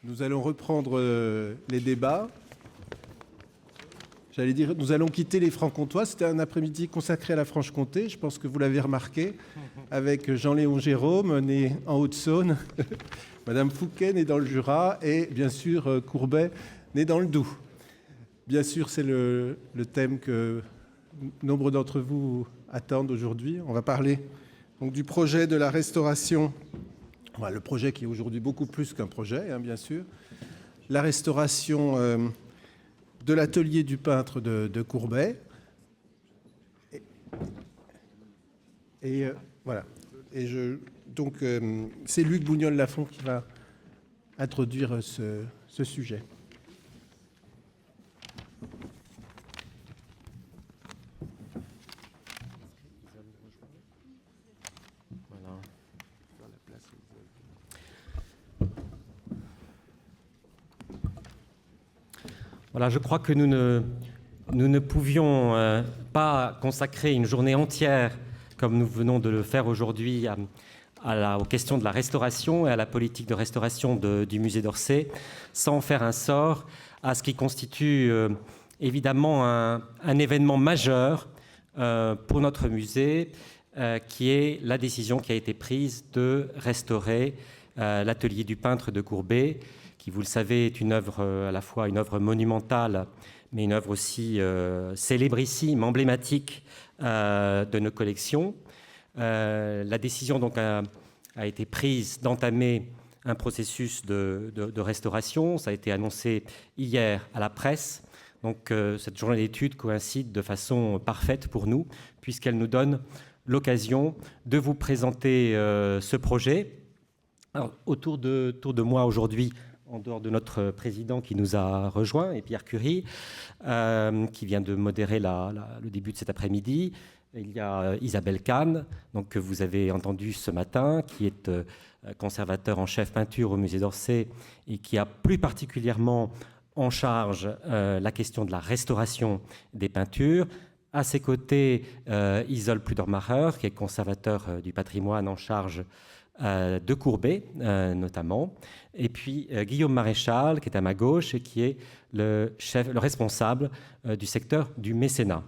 Nous allons reprendre les débats. J'allais dire, nous allons quitter les Francs-Comtois. C'était un après-midi consacré à la Franche-Comté. Je pense que vous l'avez remarqué, avec Jean-Léon Gérôme, né en Haute-Saône, Madame Fouquet, née dans le Jura, et bien sûr Courbet, né dans le Doubs. Bien sûr, c'est le thème que nombre d'entre vous attendent aujourd'hui. On va parler donc du projet de la restauration. Le projet qui est aujourd'hui beaucoup plus qu'un projet, bien sûr. La restauration de l'atelier du peintre de Courbet. Et voilà. Et donc, c'est Luc Bougnol-Lafont qui va introduire ce sujet. Voilà, je crois que nous ne pouvions pas consacrer une journée entière, comme nous venons de le faire aujourd'hui, aux questions de la restauration et à la politique de restauration du musée d'Orsay, sans faire un sort à ce qui constitue évidemment un événement majeur pour notre musée, qui est la décision qui a été prise de restaurer l'atelier du peintre de Courbet, qui, vous le savez, est une œuvre à la fois une œuvre monumentale, mais une œuvre aussi célébrissime, emblématique de nos collections. La décision donc a été prise d'entamer un processus de restauration. Ça a été annoncé hier à la presse. Donc cette journée d'études coïncide de façon parfaite pour nous, puisqu'elle nous donne l'occasion de vous présenter ce projet. Alors, autour de moi aujourd'hui, en dehors de notre président qui nous a rejoint, et Pierre Curie, qui vient de modérer le début de cet après-midi. Il y a Isabelle Kahn, donc, que vous avez entendu ce matin, qui est conservateur en chef peinture au musée d'Orsay et qui a plus particulièrement en charge la question de la restauration des peintures. À ses côtés, Isole Pludermacher, qui est conservateur du patrimoine en charge de Courbet, notamment. Et puis Guillaume Maréchal, qui est à ma gauche et qui est le responsable du secteur du mécénat.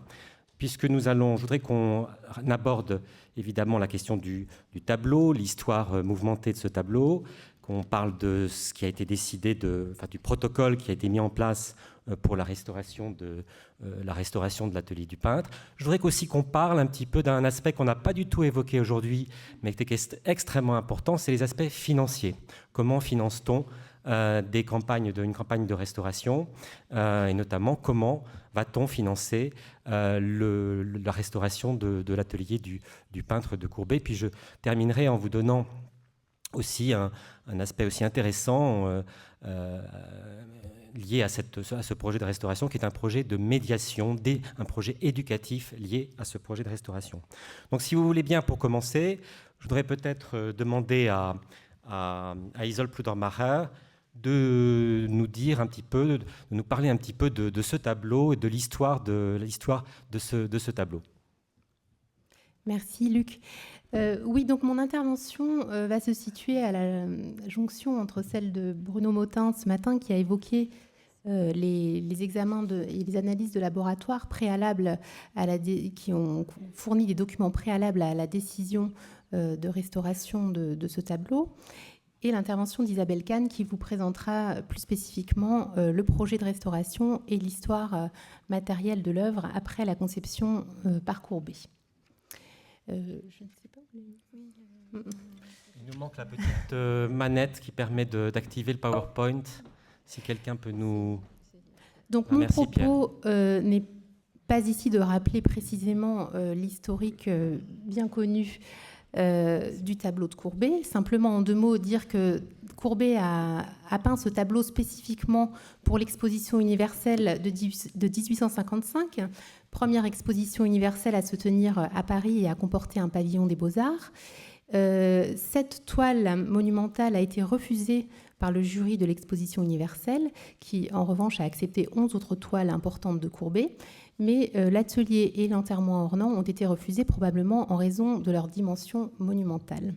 Puisque je voudrais qu'on aborde évidemment la question du tableau, l'histoire mouvementée de ce tableau, qu'on parle de ce qui a été décidé, du protocole qui a été mis en place pour la restauration de l'atelier du peintre. Je voudrais aussi qu'on parle un petit peu d'un aspect qu'on n'a pas du tout évoqué aujourd'hui, mais qui est extrêmement important, c'est les aspects financiers. Comment finance-t-on une campagne de restauration, et notamment comment va-t-on financer la restauration de l'atelier du peintre de Courbet. Puis je terminerai en vous donnant aussi un aspect aussi intéressant lié à ce projet de restauration, qui est un projet de médiation, un projet éducatif lié à ce projet de restauration. Donc si vous voulez bien, pour commencer, je voudrais peut-être demander à Isole Pludermacher de nous dire un petit peu, de nous parler un petit peu de ce tableau et de l'histoire de ce tableau. Merci Luc. Oui, donc mon intervention va se situer à la jonction entre celle de Bruno Motin ce matin, qui a évoqué les examens et les analyses de laboratoire préalables qui ont fourni des documents préalables à la décision de restauration de ce tableau, et l'intervention d'Isabelle Kahn, qui vous présentera plus spécifiquement le projet de restauration et l'histoire matérielle de l'œuvre après la conception par Courbet. Je ne sais pas. Il nous manque la petite manette qui permet d'activer le PowerPoint. Si quelqu'un peut nous... Donc mon propos n'est pas ici de rappeler précisément l'historique bien connu du tableau de Courbet. Simplement, en deux mots, dire que Courbet a peint ce tableau spécifiquement pour l'exposition universelle de 1855, première exposition universelle à se tenir à Paris et à comporter un pavillon des Beaux-Arts. Cette toile monumentale a été refusée par le jury de l'exposition universelle, qui en revanche a accepté 11 autres toiles importantes de Courbet, mais l'atelier et l'enterrement ornant ont été refusés probablement en raison de leur dimension monumentale.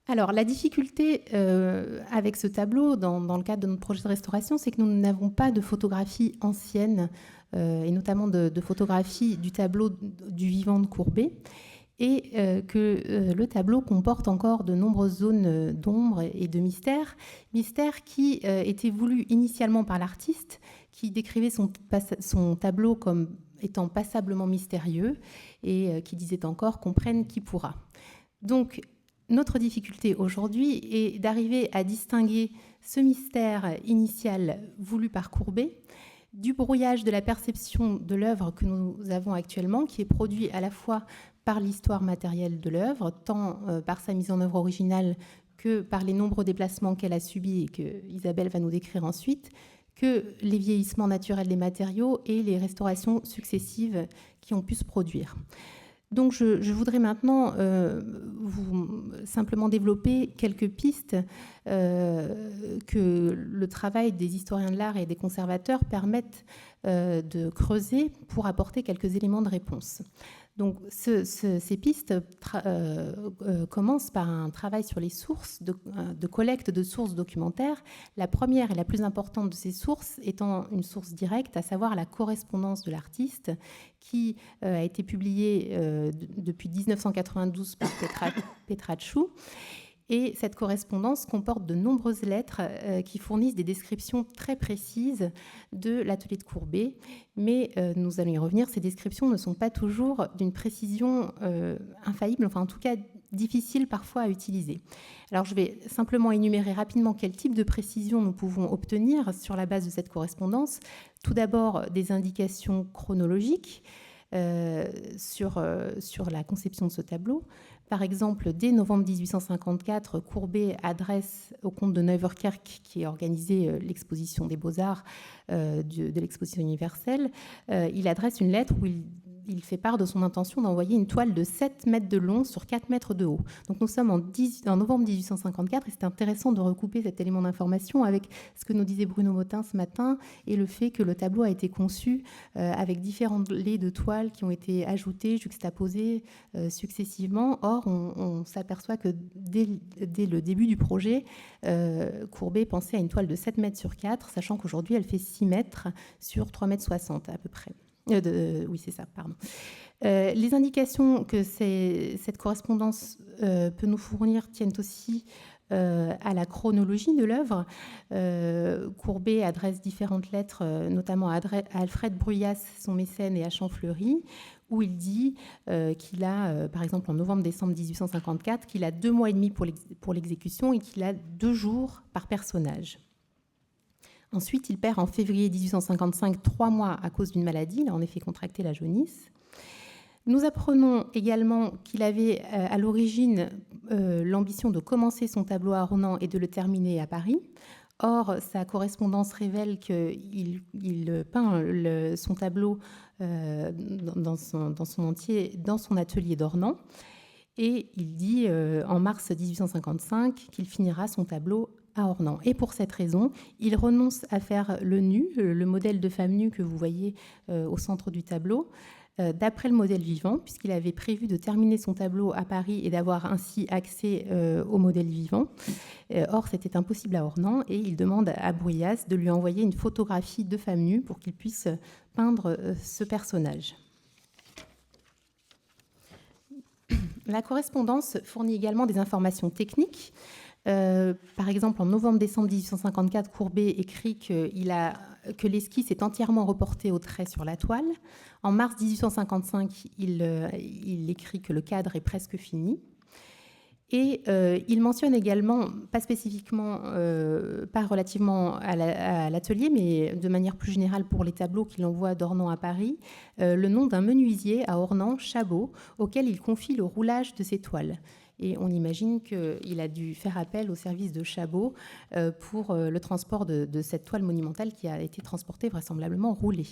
Alors, la difficulté avec ce tableau, dans le cadre de notre projet de restauration, c'est que nous n'avons pas de photographies anciennes, et notamment de photographies du tableau du vivant de Courbet, et que le tableau comporte encore de nombreuses zones d'ombre et de mystère qui étaient voulus initialement par l'artiste, qui décrivait son tableau comme étant passablement mystérieux, et qui disait encore « comprenne qui pourra ». Donc, notre difficulté aujourd'hui est d'arriver à distinguer ce mystère initial voulu par Courbet du brouillage de la perception de l'œuvre que nous avons actuellement, qui est produit à la fois par l'histoire matérielle de l'œuvre, tant par sa mise en œuvre originale que par les nombreux déplacements qu'elle a subis et que Isabelle va nous décrire ensuite, que les vieillissements naturels des matériaux et les restaurations successives qui ont pu se produire. Donc je voudrais maintenant simplement développer quelques pistes que le travail des historiens de l'art et des conservateurs permettent de creuser pour apporter quelques éléments de réponse. Donc ces pistes commencent par un travail sur les sources de collecte de sources documentaires. La première et la plus importante de ces sources étant une source directe, à savoir la correspondance de l'artiste qui a été publiée depuis 1992 par Petracciu. Et cette correspondance comporte de nombreuses lettres qui fournissent des descriptions très précises de l'atelier de Courbet. Mais nous allons y revenir, ces descriptions ne sont pas toujours d'une précision infaillible, enfin en tout cas difficile parfois à utiliser. Alors je vais simplement énumérer rapidement quel type de précision nous pouvons obtenir sur la base de cette correspondance. Tout d'abord des indications chronologiques sur la conception de ce tableau. Par exemple, dès novembre 1854, Courbet adresse au comte de Neuwerkerk, qui a organisé l'exposition des Beaux-Arts de l'exposition universelle, il adresse une lettre où il fait part de son intention d'envoyer une toile de 7 mètres de long sur 4 mètres de haut. Donc nous sommes en novembre 1854 et c'est intéressant de recouper cet élément d'information avec ce que nous disait Bruno Motin ce matin et le fait que le tableau a été conçu avec différents laits de toile qui ont été ajoutés, juxtaposés successivement. Or, on s'aperçoit que dès le début du projet, Courbet pensait à une toile de 7 mètres sur 4, sachant qu'aujourd'hui elle fait 6 mètres sur 3,60 mètres à peu près. Oui, c'est ça, pardon. Les indications que cette correspondance peut nous fournir tiennent aussi à la chronologie de l'œuvre. Courbet adresse différentes lettres, notamment à Alfred Bruyas, son mécène, et à Champfleury, où il dit qu'il a, par exemple en novembre-décembre 1854, qu'il a 2 mois et demi pour l'exécution et qu'il a 2 jours par personnage. Ensuite, il perd en février 1855 3 mois à cause d'une maladie. Il a en effet contracté la jaunisse. Nous apprenons également qu'il avait à l'origine l'ambition de commencer son tableau à Ornans et de le terminer à Paris. Or, sa correspondance révèle qu'il peint son tableau dans son entier dans son atelier d'Ornans. Et il dit en mars 1855 qu'il finira son tableau à Ornans. Et pour cette raison, il renonce à faire le nu, le modèle de femme nue que vous voyez au centre du tableau, d'après le modèle vivant, puisqu'il avait prévu de terminer son tableau à Paris et d'avoir ainsi accès au modèle vivant. Or, c'était impossible à Ornans et il demande à Bruyas de lui envoyer une photographie de femme nue pour qu'il puisse peindre ce personnage. La correspondance fournit également des informations techniques. Par exemple, en novembre-décembre 1854, Courbet écrit que l'esquisse est entièrement reportée au trait sur la toile. En mars 1855, il écrit que le cadre est presque fini. Et il mentionne également, pas spécifiquement, pas relativement à l'atelier, mais de manière plus générale pour les tableaux qu'il envoie d'Ornans à Paris, le nom d'un menuisier à Ornans, Chabot, auquel il confie le roulage de ses toiles. Et on imagine qu'il a dû faire appel au service de Chabot pour le transport de cette toile monumentale qui a été transportée vraisemblablement roulée.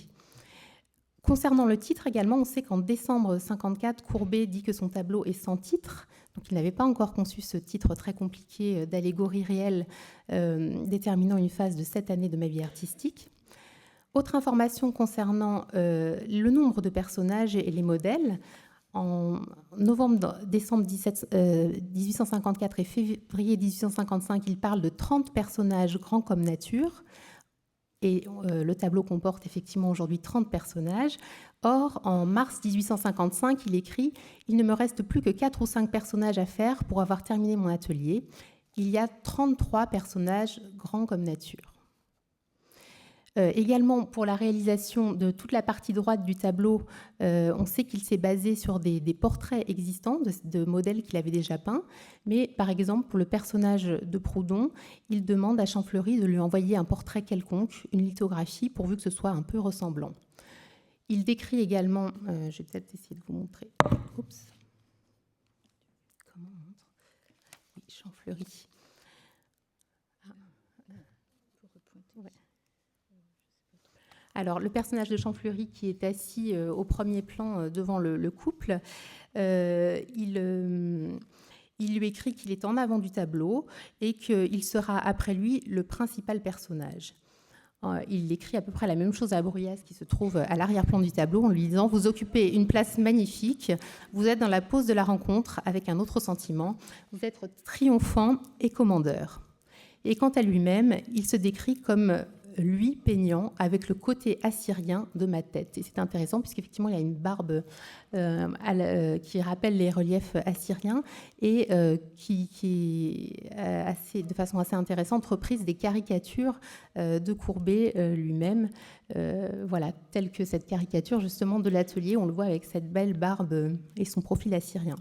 Concernant le titre également, on sait qu'en décembre 1954, Courbet dit que son tableau est sans titre. Donc il n'avait pas encore conçu ce titre très compliqué d'allégorie réelle déterminant une phase de 7 années de ma vie artistique. Autre information concernant le nombre de personnages et les modèles. En décembre 1854 et février 1855, il parle de 30 personnages grands comme nature. Et le tableau comporte effectivement aujourd'hui 30 personnages. Or, en mars 1855, il écrit « Il ne me reste plus que 4 ou 5 personnages à faire pour avoir terminé mon atelier. Il y a 33 personnages grands comme nature. » Également, pour la réalisation de toute la partie droite du tableau, on sait qu'il s'est basé sur des portraits existants de modèles qu'il avait déjà peints. Mais par exemple, pour le personnage de Proudhon, il demande à Champfleury de lui envoyer un portrait quelconque, une lithographie, pourvu que ce soit un peu ressemblant. Il décrit également, je vais peut-être essayer de vous montrer. Oups. Comment on montre ? Oui, Champfleury. Alors, le personnage de Champfleury qui est assis au premier plan devant le couple, il lui écrit qu'il est en avant du tableau et qu'il sera après lui le principal personnage. Il écrit à peu près la même chose à Bruyas qui se trouve à l'arrière-plan du tableau en lui disant « Vous occupez une place magnifique, vous êtes dans la pose de la rencontre avec un autre sentiment, vous êtes triomphant et commandeur. » Et quant à lui-même, il se décrit comme lui peignant avec le côté assyrien de ma tête. Et c'est intéressant puisqu'effectivement, il a une barbe qui rappelle les reliefs assyriens et qui de façon assez intéressante, reprise des caricatures de Courbet lui-même. Voilà, telle que cette caricature justement de l'atelier, on le voit avec cette belle barbe et son profil assyrien.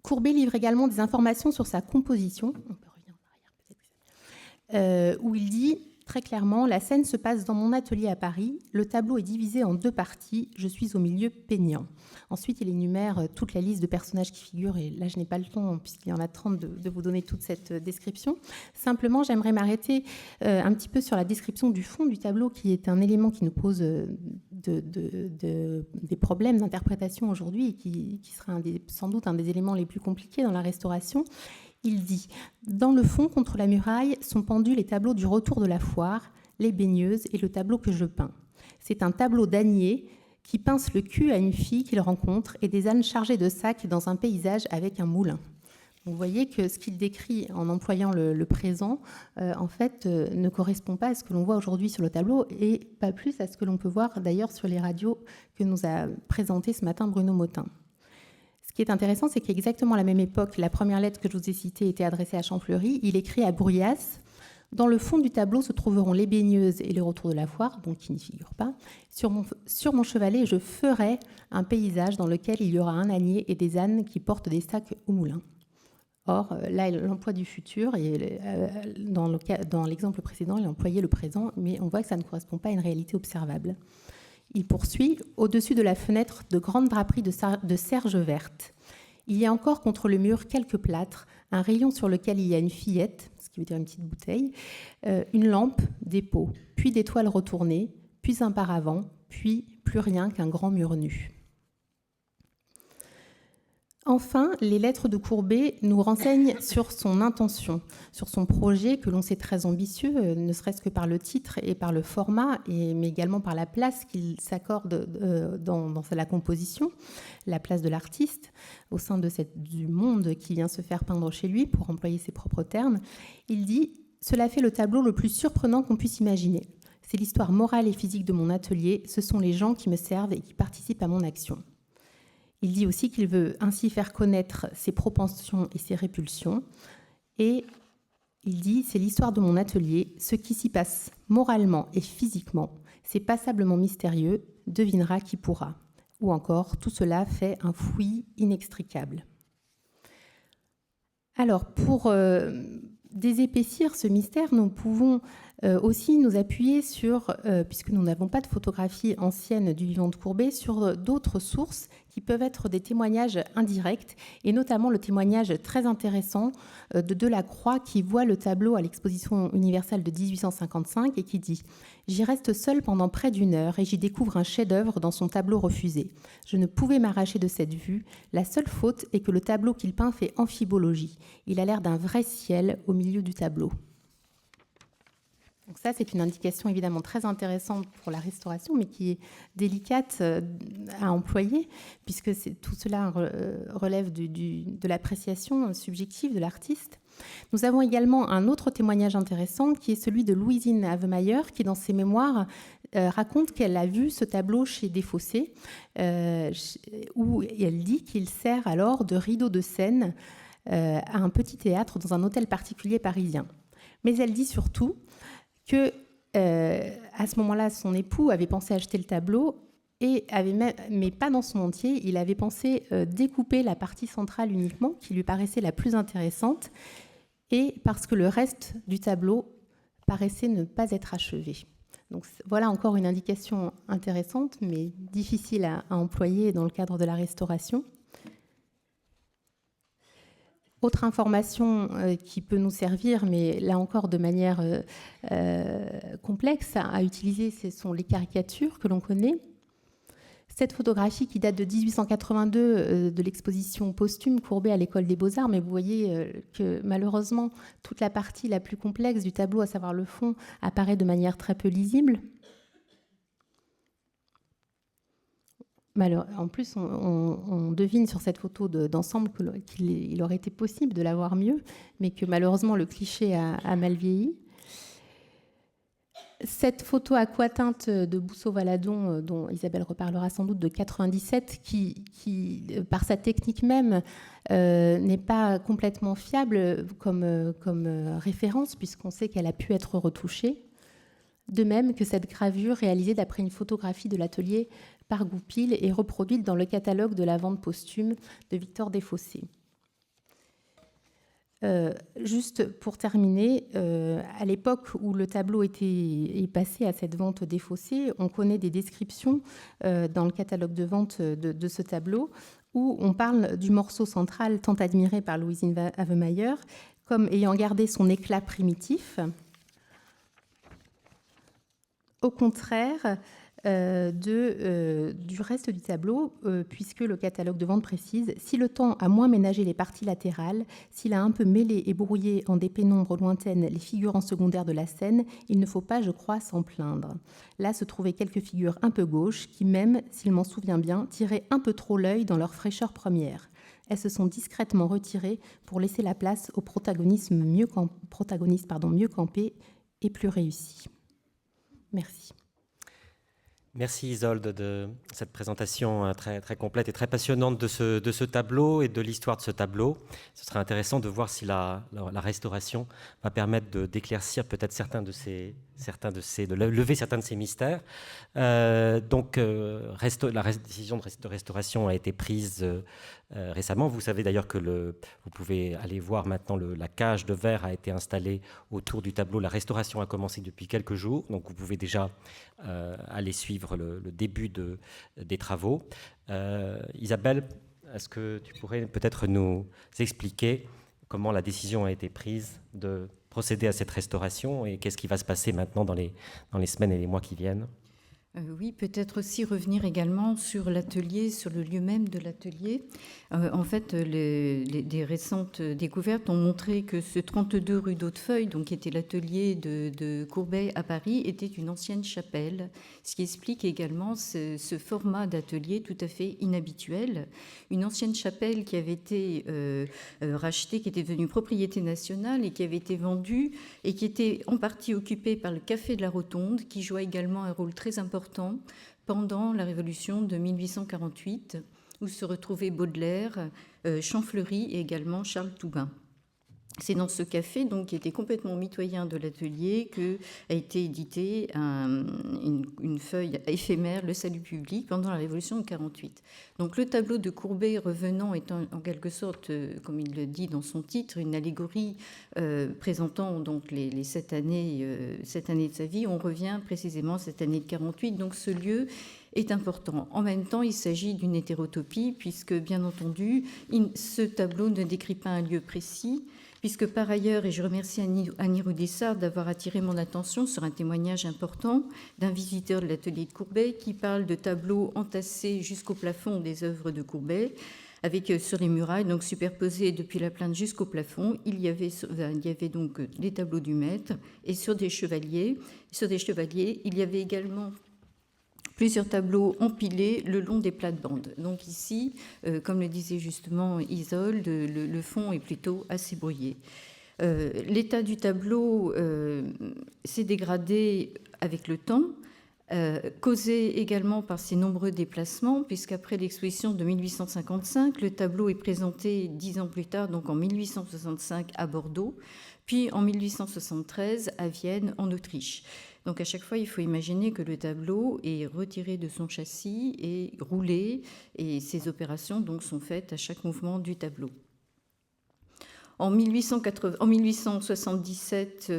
Courbet livre également des informations sur sa composition. On peut revenir en arrière peut-être. Où il dit très clairement « La scène se passe dans mon atelier à Paris. Le tableau est divisé en 2 parties. Je suis au milieu peignant. » Ensuite, il énumère toute la liste de personnages qui figurent. Et là, je n'ai pas le temps, puisqu'il y en a 30, de vous donner toute cette description. Simplement, j'aimerais m'arrêter un petit peu sur la description du fond du tableau, qui est un élément qui nous pose des problèmes d'interprétation aujourd'hui et qui sera sans doute un des éléments les plus compliqués dans la restauration. Il dit « Dans le fond, contre la muraille, sont pendus les tableaux du retour de la foire, les baigneuses et le tableau que je peins. C'est un tableau d'ânier qui pince le cul à une fille qu'il rencontre et des ânes chargés de sacs dans un paysage avec un moulin. » Vous voyez que ce qu'il décrit en employant le présent, en fait, ne correspond pas à ce que l'on voit aujourd'hui sur le tableau et pas plus à ce que l'on peut voir d'ailleurs sur les radios que nous a présenté ce matin Bruno Motin. Ce qui est intéressant, c'est qu'à exactement la même époque, la première lettre que je vous ai citée était adressée à Champfleury. Il écrit à Bruyas « Dans le fond du tableau se trouveront les baigneuses et le retour de la foire, donc qui n'y figurent pas. Sur mon chevalet, je ferai un paysage dans lequel il y aura un ânier et des ânes qui portent des sacs au moulin. » Or, là, l'emploi du futur, et dans l'exemple précédent, il employait le présent, mais on voit que ça ne correspond pas à une réalité observable. Il poursuit « Au-dessus de la fenêtre, de grandes draperies de serge verte. Il y a encore contre le mur quelques plâtres, un rayon sur lequel il y a une fillette, ce qui veut dire une petite bouteille, une lampe, des pots, puis des toiles retournées, puis un paravent, puis plus rien qu'un grand mur nu. » Enfin, les lettres de Courbet nous renseignent sur son intention, sur son projet que l'on sait très ambitieux, ne serait-ce que par le titre et par le format, mais également par la place qu'il s'accorde dans la composition, la place de l'artiste au sein du monde qui vient se faire peindre chez lui, pour employer ses propres termes. Il dit « Cela fait le tableau le plus surprenant qu'on puisse imaginer. C'est l'histoire morale et physique de mon atelier, ce sont les gens qui me servent et qui participent à mon action. » Il dit aussi qu'il veut ainsi faire connaître ses propensions et ses répulsions. Et il dit « C'est l'histoire de mon atelier. Ce qui s'y passe moralement et physiquement, c'est passablement mystérieux. Devinera qui pourra. » Ou encore « Tout cela fait un fouillis inextricable. » Alors, pour désépaissir ce mystère, nous pouvons aussi nous appuyer sur, puisque nous n'avons pas de photographie ancienne du vivant de Courbet, sur d'autres sources qui peuvent être des témoignages indirects, et notamment le témoignage très intéressant de Delacroix qui voit le tableau à l'exposition universelle de 1855 et qui dit « J'y reste seul pendant près d'1 heure et j'y découvre un chef-d'œuvre dans son tableau refusé. Je ne pouvais m'arracher de cette vue. La seule faute est que le tableau qu'il peint fait amphibologie. Il a l'air d'un vrai ciel au milieu du tableau. » Donc ça, c'est une indication évidemment très intéressante pour la restauration, mais qui est délicate à employer, puisque tout cela relève de l'appréciation subjective de l'artiste. Nous avons également un autre témoignage intéressant, qui est celui de Louisine Havemeyer, qui, dans ses mémoires, raconte qu'elle a vu ce tableau chez Desfossés, où elle dit qu'il sert alors de rideau de scène à un petit théâtre dans un hôtel particulier parisien. Mais elle dit surtout que à ce moment-là, son époux avait pensé acheter le tableau, mais pas dans son entier. Il avait pensé découper la partie centrale uniquement, qui lui paraissait la plus intéressante, et parce que le reste du tableau paraissait ne pas être achevé. Donc voilà encore une indication intéressante, mais difficile à employer dans le cadre de la restauration. Autre information qui peut nous servir, mais là encore de manière complexe à utiliser, ce sont les caricatures que l'on connaît. Cette photographie qui date de 1882 de l'exposition posthume Courbet à l'École des Beaux-Arts, mais vous voyez que malheureusement, toute la partie la plus complexe du tableau, à savoir le fond, apparaît de manière très peu lisible. En plus, on devine sur cette photo d'ensemble qu'il aurait été possible de l'avoir mieux, mais que malheureusement le cliché a mal vieilli. Cette photo aquateinte de Bousseau-Valadon, dont Isabelle reparlera sans doute, de 97, qui par sa technique même, n'est pas complètement fiable comme référence, puisqu'on sait qu'elle a pu être retouchée. De même que cette gravure réalisée d'après une photographie de l'atelier par Goupil et reproduite dans le catalogue de la vente posthume de Victor Desfossés. Juste pour terminer, à l'époque où le tableau est passé à cette vente Desfossés, on connaît des descriptions dans le catalogue de vente de ce tableau où on parle du morceau central tant admiré par Louisine Havemeyer comme ayant gardé son éclat primitif. Au contraire du reste du tableau, puisque le catalogue de vente précise « Si le temps a moins ménagé les parties latérales, s'il a un peu mêlé et brouillé en des pénombres lointaines les figurants secondaires de la scène, il ne faut pas, je crois, s'en plaindre. Là se trouvaient quelques figures un peu gauches qui, même, s'il m'en souvient bien, tiraient un peu trop l'œil dans leur fraîcheur première. Elles se sont discrètement retirées pour laisser la place au protagonisme mieux campé et plus réussi. » Merci. Merci Isolde de cette présentation très, très complète et très passionnante de ce tableau et de l'histoire de ce tableau. Ce serait intéressant de voir si la restauration va permettre d'éclaircir peut-être de lever certains de ces mystères. La décision de restauration a été prise récemment. Vous savez d'ailleurs que vous pouvez aller voir maintenant la cage de verre a été installée autour du tableau. La restauration a commencé depuis quelques jours, donc vous pouvez déjà aller suivre le début des travaux. Isabelle, est-ce que tu pourrais peut-être nous expliquer comment la décision a été prise de procéder à cette restauration et qu'est-ce qui va se passer maintenant dans les semaines et les mois qui viennent ? Oui, peut-être aussi revenir également sur l'atelier, sur le lieu même de l'atelier. En fait, des récentes découvertes ont montré que ce 32 rue d'Hautefeuille, donc qui était l'atelier de Courbet à Paris, était une ancienne chapelle, ce qui explique également ce format d'atelier tout à fait inhabituel. Une ancienne chapelle qui avait été rachetée, qui était devenue propriété nationale et qui avait été vendue et qui était en partie occupée par le Café de la Rotonde, qui jouait également un rôle très important pendant la Révolution de 1848, où se retrouvaient Baudelaire, Champfleury et également Charles Toubin. C'est dans ce café, donc, qui était complètement mitoyen de l'atelier, qu'a été éditée une feuille éphémère, Le Salut public, pendant la Révolution de 1948. Donc le tableau de Courbet revenant est en quelque sorte, comme il le dit dans son titre, une allégorie présentant donc les 7 années de sa vie. On revient précisément à cette année de 1948, donc ce lieu est important. En même temps, il s'agit d'une hétérotopie, puisque, bien entendu, ce tableau ne décrit pas un lieu précis, puisque par ailleurs, et je remercie Annie Roudessard d'avoir attiré mon attention sur un témoignage important d'un visiteur de l'atelier de Courbet qui parle de tableaux entassés jusqu'au plafond des œuvres de Courbet, avec sur les murailles, donc superposés depuis la plainte jusqu'au plafond, il y avait donc les tableaux du maître, et sur des chevaliers, il y avait également plusieurs tableaux empilés le long des plates-bandes. Donc ici, comme le disait justement Isolde, le fond est plutôt assez brouillé. L'état du tableau s'est dégradé avec le temps, causé également par ses nombreux déplacements, puisqu'après l'exposition de 1855, le tableau est présenté 10 ans plus tard, donc en 1865 à Bordeaux, puis en 1873 à Vienne, en Autriche. Donc à chaque fois, il faut imaginer que le tableau est retiré de son châssis et roulé, et ces opérations donc sont faites à chaque mouvement du tableau. En 1877,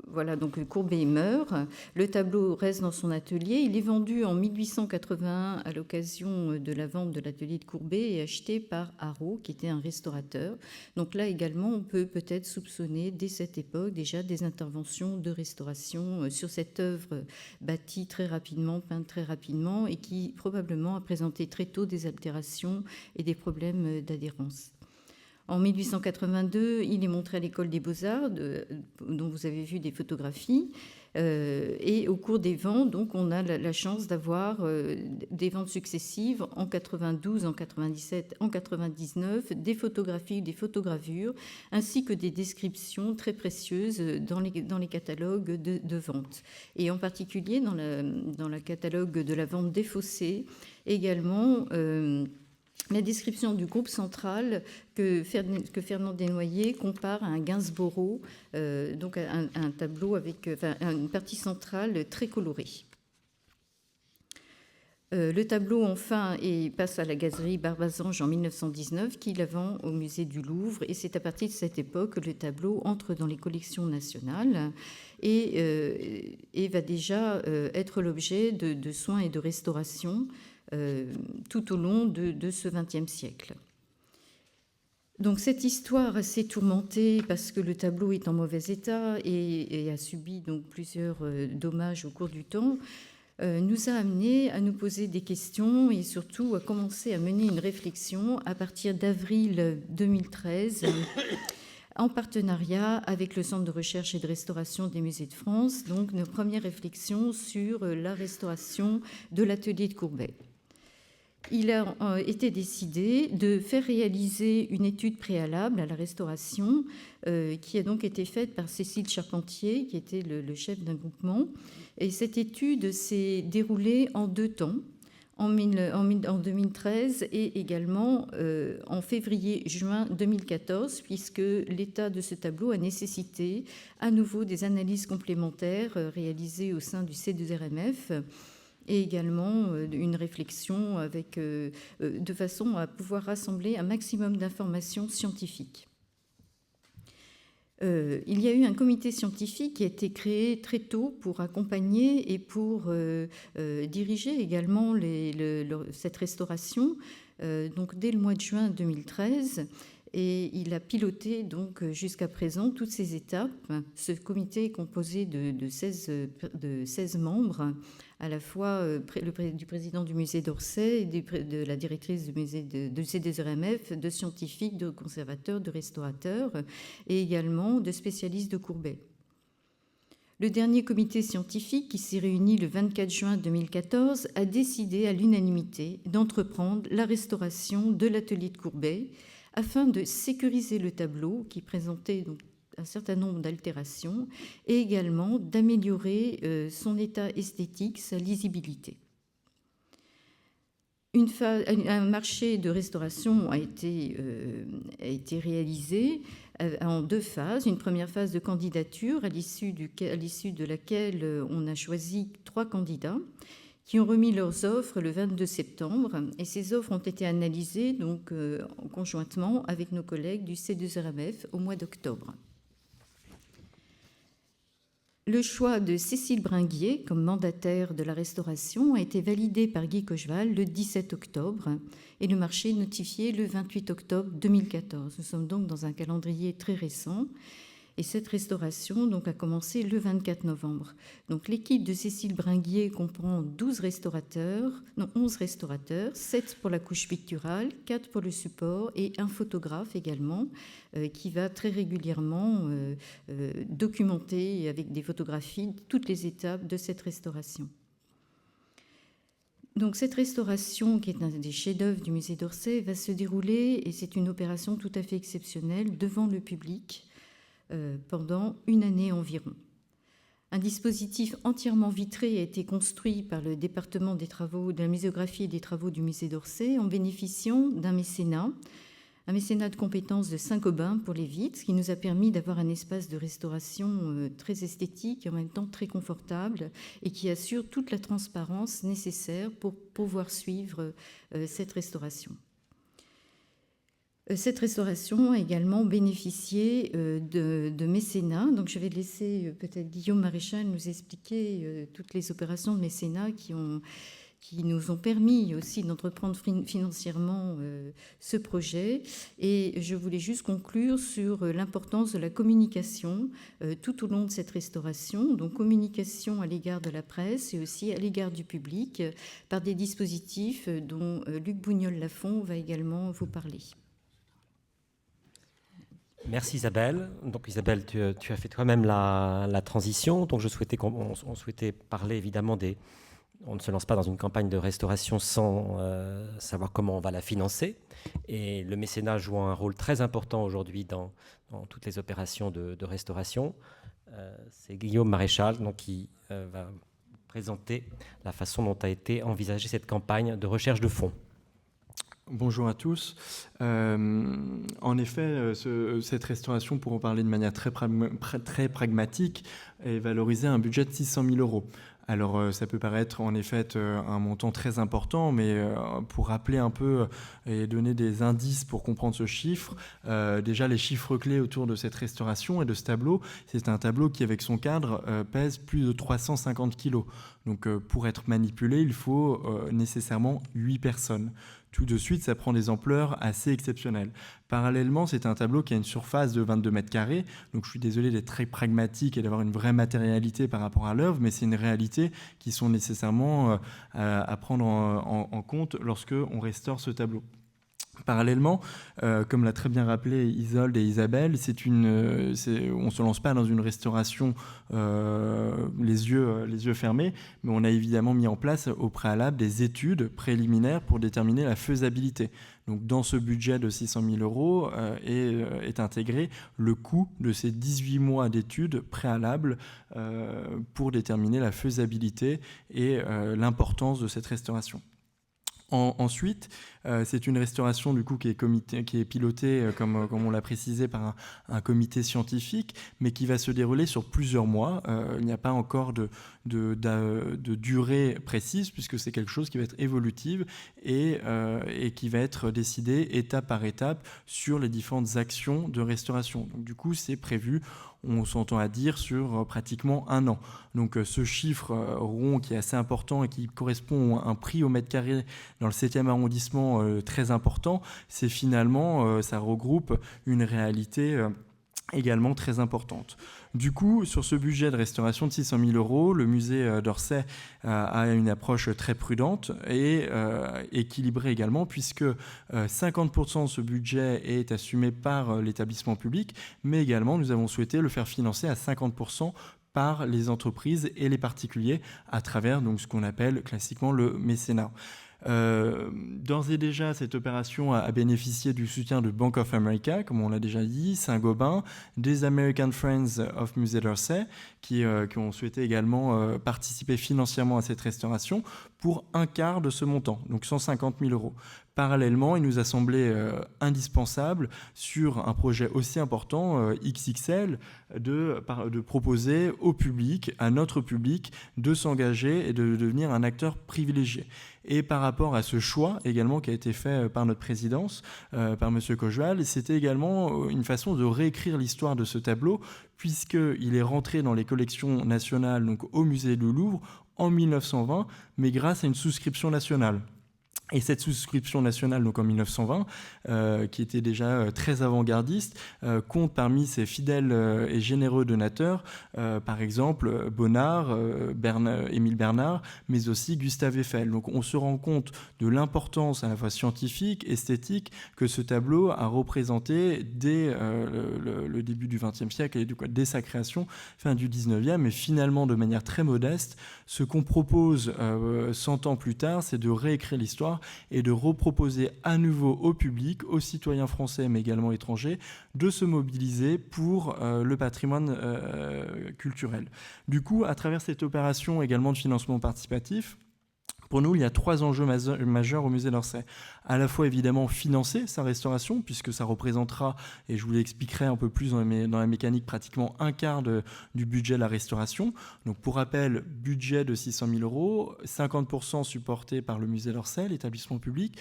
voilà, donc Courbet meurt. Le tableau reste dans son atelier. Il est vendu en 1881 à l'occasion de la vente de l'atelier de Courbet et acheté par Arro, qui était un restaurateur. Donc là également, on peut peut-être soupçonner dès cette époque déjà des interventions de restauration sur cette œuvre bâtie très rapidement, peinte très rapidement et qui probablement a présenté très tôt des altérations et des problèmes d'adhérence. En 1882, il est montré à l'École des Beaux-Arts, dont vous avez vu des photographies. Et au cours des ventes, donc, on a la chance d'avoir des ventes successives en 92, en 97, en 99, des photographies, des photogravures, ainsi que des descriptions très précieuses dans les catalogues de vente. Et en particulier dans le catalogue de la vente des fossés, également... la description du groupe central que Fernand Desnoyers compare à un Gainsborough, donc un tableau avec une partie centrale très colorée. Le tableau, enfin, passe à la galerie Barbazange en 1919, qui la vend au musée du Louvre. Et c'est à partir de cette époque que le tableau entre dans les collections nationales et va déjà être l'objet de soins et de restauration tout au long de ce XXe siècle. Donc cette histoire assez tourmentée parce que le tableau est en mauvais état et a subi donc plusieurs dommages au cours du temps nous a amené à nous poser des questions et surtout à commencer à mener une réflexion à partir d'avril 2013 en partenariat avec le Centre de recherche et de restauration des musées de France, donc nos premières réflexions sur la restauration de l'atelier de Courbet. Il a été décidé de faire réaliser une étude préalable à la restauration qui a donc été faite par Cécile Charpentier, qui était le chef d'un groupement. Et cette étude s'est déroulée en 2 temps, en 2013 et également en février-juin 2014, puisque l'état de ce tableau a nécessité à nouveau des analyses complémentaires réalisées au sein du C2RMF, et également une réflexion de façon à pouvoir rassembler un maximum d'informations scientifiques. Il y a eu un comité scientifique qui a été créé très tôt pour accompagner et pour diriger également cette restauration, donc dès le mois de juin 2013. Et il a piloté donc jusqu'à présent toutes ces étapes. Ce comité est composé de 16 membres, à la fois du président du musée d'Orsay, et de la directrice du musée de C2RMF, de scientifiques, de conservateurs, de restaurateurs, et également de spécialistes de Courbet. Le dernier comité scientifique, qui s'est réuni le 24 juin 2014, a décidé à l'unanimité d'entreprendre la restauration de l'atelier de Courbet, afin de sécuriser le tableau qui présentait donc un certain nombre d'altérations et également d'améliorer son état esthétique, sa lisibilité. Un marché de restauration a été réalisé en 2 phases. Une première phase de candidature à l'issue de laquelle on a choisi 3 candidats qui ont remis leurs offres le 22 septembre. Et ces offres ont été analysées donc, conjointement avec nos collègues du C2RMF au mois d'octobre. Le choix de Cécile Bringuier comme mandataire de la restauration a été validé par Guy Cocheval le 17 octobre et le marché notifié le 28 octobre 2014. Nous sommes donc dans un calendrier très récent. Et cette restauration donc, a commencé le 24 novembre. Donc, l'équipe de Cécile Bringuier comprend 11 restaurateurs, 7 pour la couche picturale, 4 pour le support et un photographe également qui va très régulièrement documenter avec des photographies toutes les étapes de cette restauration. Donc cette restauration, qui est un des chefs-d'œuvre du musée d'Orsay, va se dérouler, et c'est une opération tout à fait exceptionnelle, devant le public pendant une année environ. Un dispositif entièrement vitré a été construit par le département des travaux, de la muséographie et des travaux du musée d'Orsay en bénéficiant d'un mécénat de compétences de Saint-Gobain pour les vitres, ce qui nous a permis d'avoir un espace de restauration très esthétique et en même temps très confortable et qui assure toute la transparence nécessaire pour pouvoir suivre cette restauration. Cette restauration a également bénéficié de mécénat. Donc je vais laisser peut-être Guillaume Maréchal nous expliquer toutes les opérations de mécénat qui nous ont permis aussi d'entreprendre financièrement ce projet. Et je voulais juste conclure sur l'importance de la communication tout au long de cette restauration. Donc communication à l'égard de la presse et aussi à l'égard du public par des dispositifs dont Luc Bougnol-Lafont va également vous parler. Merci Isabelle. Donc Isabelle, tu as fait toi-même la transition. Donc on souhaitait parler évidemment des... On ne se lance pas dans une campagne de restauration sans savoir comment on va la financer. Et le mécénat joue un rôle très important aujourd'hui dans toutes les opérations de restauration. C'est Guillaume Maréchal donc, qui va présenter la façon dont a été envisagée cette campagne de recherche de fonds. Bonjour à tous. En effet, cette restauration, pour en parler de manière très pragmatique, est valorisée à un budget de 600 000 €. Alors, ça peut paraître en effet un montant très important, mais pour rappeler un peu et donner des indices pour comprendre ce chiffre, déjà les chiffres clés autour de cette restauration et de ce tableau, c'est un tableau qui, avec son cadre, pèse plus de 350 kilos. Donc, pour être manipulé, il faut nécessairement 8 personnes. Tout de suite, ça prend des ampleurs assez exceptionnelles. Parallèlement, c'est un tableau qui a une surface de 22 mètres carrés. Donc, je suis désolé d'être très pragmatique et d'avoir une vraie matérialité par rapport à l'œuvre, mais c'est une réalité qui sont nécessairement à prendre en compte lorsque on restaure ce tableau. Parallèlement, comme l'a très bien rappelé Isolde et Isabelle, on ne se lance pas dans une restauration les yeux fermés, mais on a évidemment mis en place au préalable des études préliminaires pour déterminer la faisabilité. Donc, dans ce budget de 600 000 € est intégré le coût de ces 18 mois d'études préalables pour déterminer la faisabilité et l'importance de cette restauration. Ensuite, c'est une restauration du coup qui est pilotée, comme on l'a précisé, par un comité scientifique, mais qui va se dérouler sur plusieurs mois. Il n'y a pas encore de durée précise, puisque c'est quelque chose qui va être évolutif et qui va être décidé étape par étape sur les différentes actions de restauration. Donc, du coup, c'est prévu, on s'entend à dire, sur pratiquement un an. Donc ce chiffre rond qui est assez important et qui correspond à un prix au mètre carré dans le 7e arrondissement très important, c'est finalement, ça regroupe une réalité également très importante. Du coup, sur ce budget de restauration de 600 000 €, le musée d'Orsay a une approche très prudente et équilibrée également, puisque 50% de ce budget est assumé par l'établissement public, mais également nous avons souhaité le faire financer à 50% par les entreprises et les particuliers à travers donc, ce qu'on appelle classiquement le mécénat. D'ores et déjà, cette opération a bénéficié du soutien de Bank of America, comme on l'a déjà dit, Saint-Gobain, des American Friends of Musée d'Orsay, qui ont souhaité également participer financièrement à cette restauration pour un quart de ce montant, donc 150 000 €. Parallèlement, il nous a semblé indispensable, sur un projet aussi important, XXL, de proposer au public, à notre public, de s'engager et de devenir un acteur privilégié. Et par rapport à ce choix également qui a été fait par notre présidence, par M. Cocheval, c'était également une façon de réécrire l'histoire de ce tableau, puisqu'il est rentré dans les collections nationales, donc au musée du Louvre, en 1920, mais grâce à une souscription nationale. Et cette souscription nationale, donc en 1920, qui était déjà très avant-gardiste, compte parmi ses fidèles et généreux donateurs, par exemple Bonnard, Émile Bernard, mais aussi Gustave Eiffel. Donc on se rend compte de l'importance à la fois scientifique, esthétique, que ce tableau a représenté dès le début du XXe siècle et dès sa création, fin du XIXe, et finalement de manière très modeste. Ce qu'on propose 100 ans plus tard, c'est de réécrire l'histoire et de reproposer à nouveau au public, aux citoyens français mais également étrangers, de se mobiliser pour le patrimoine culturel. Du coup, à travers cette opération également de financement participatif, pour nous, il y a 3 enjeux majeurs au musée d'Orsay. À la fois, évidemment, financer sa restauration, puisque ça représentera, et je vous l'expliquerai un peu plus dans la mécanique, pratiquement un quart du budget de la restauration. Donc, pour rappel, budget de 600 000 €, 50% supporté par le musée d'Orsay, l'établissement public,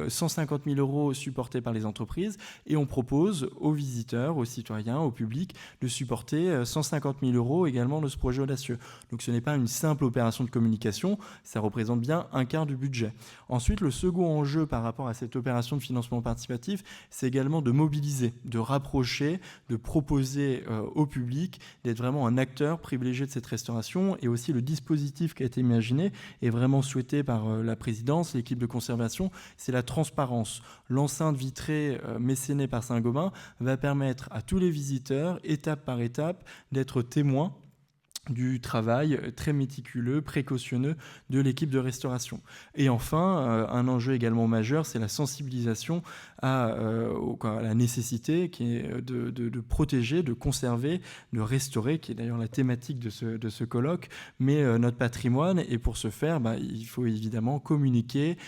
150 000 € supportés par les entreprises, et on propose aux visiteurs, aux citoyens, au public de supporter 150 000 € également de ce projet audacieux. Donc ce n'est pas une simple opération de communication, ça représente bien un quart du budget. Ensuite, le second enjeu par rapport à cette opération de financement participatif, c'est également de mobiliser, de rapprocher, de proposer au public d'être vraiment un acteur privilégié de cette restauration, et aussi le dispositif qui a été imaginé est vraiment souhaité par la présidence, l'équipe de conservation, c'est la transparence. L'enceinte vitrée mécénée par Saint-Gobain va permettre à tous les visiteurs, étape par étape, d'être témoins du travail très méticuleux, précautionneux de l'équipe de restauration. Et enfin, un enjeu également majeur, c'est la sensibilisation à la nécessité qui est de protéger, de conserver, de restaurer, qui est d'ailleurs la thématique de ce colloque, mais notre patrimoine. Et pour ce faire, il faut évidemment communiquer,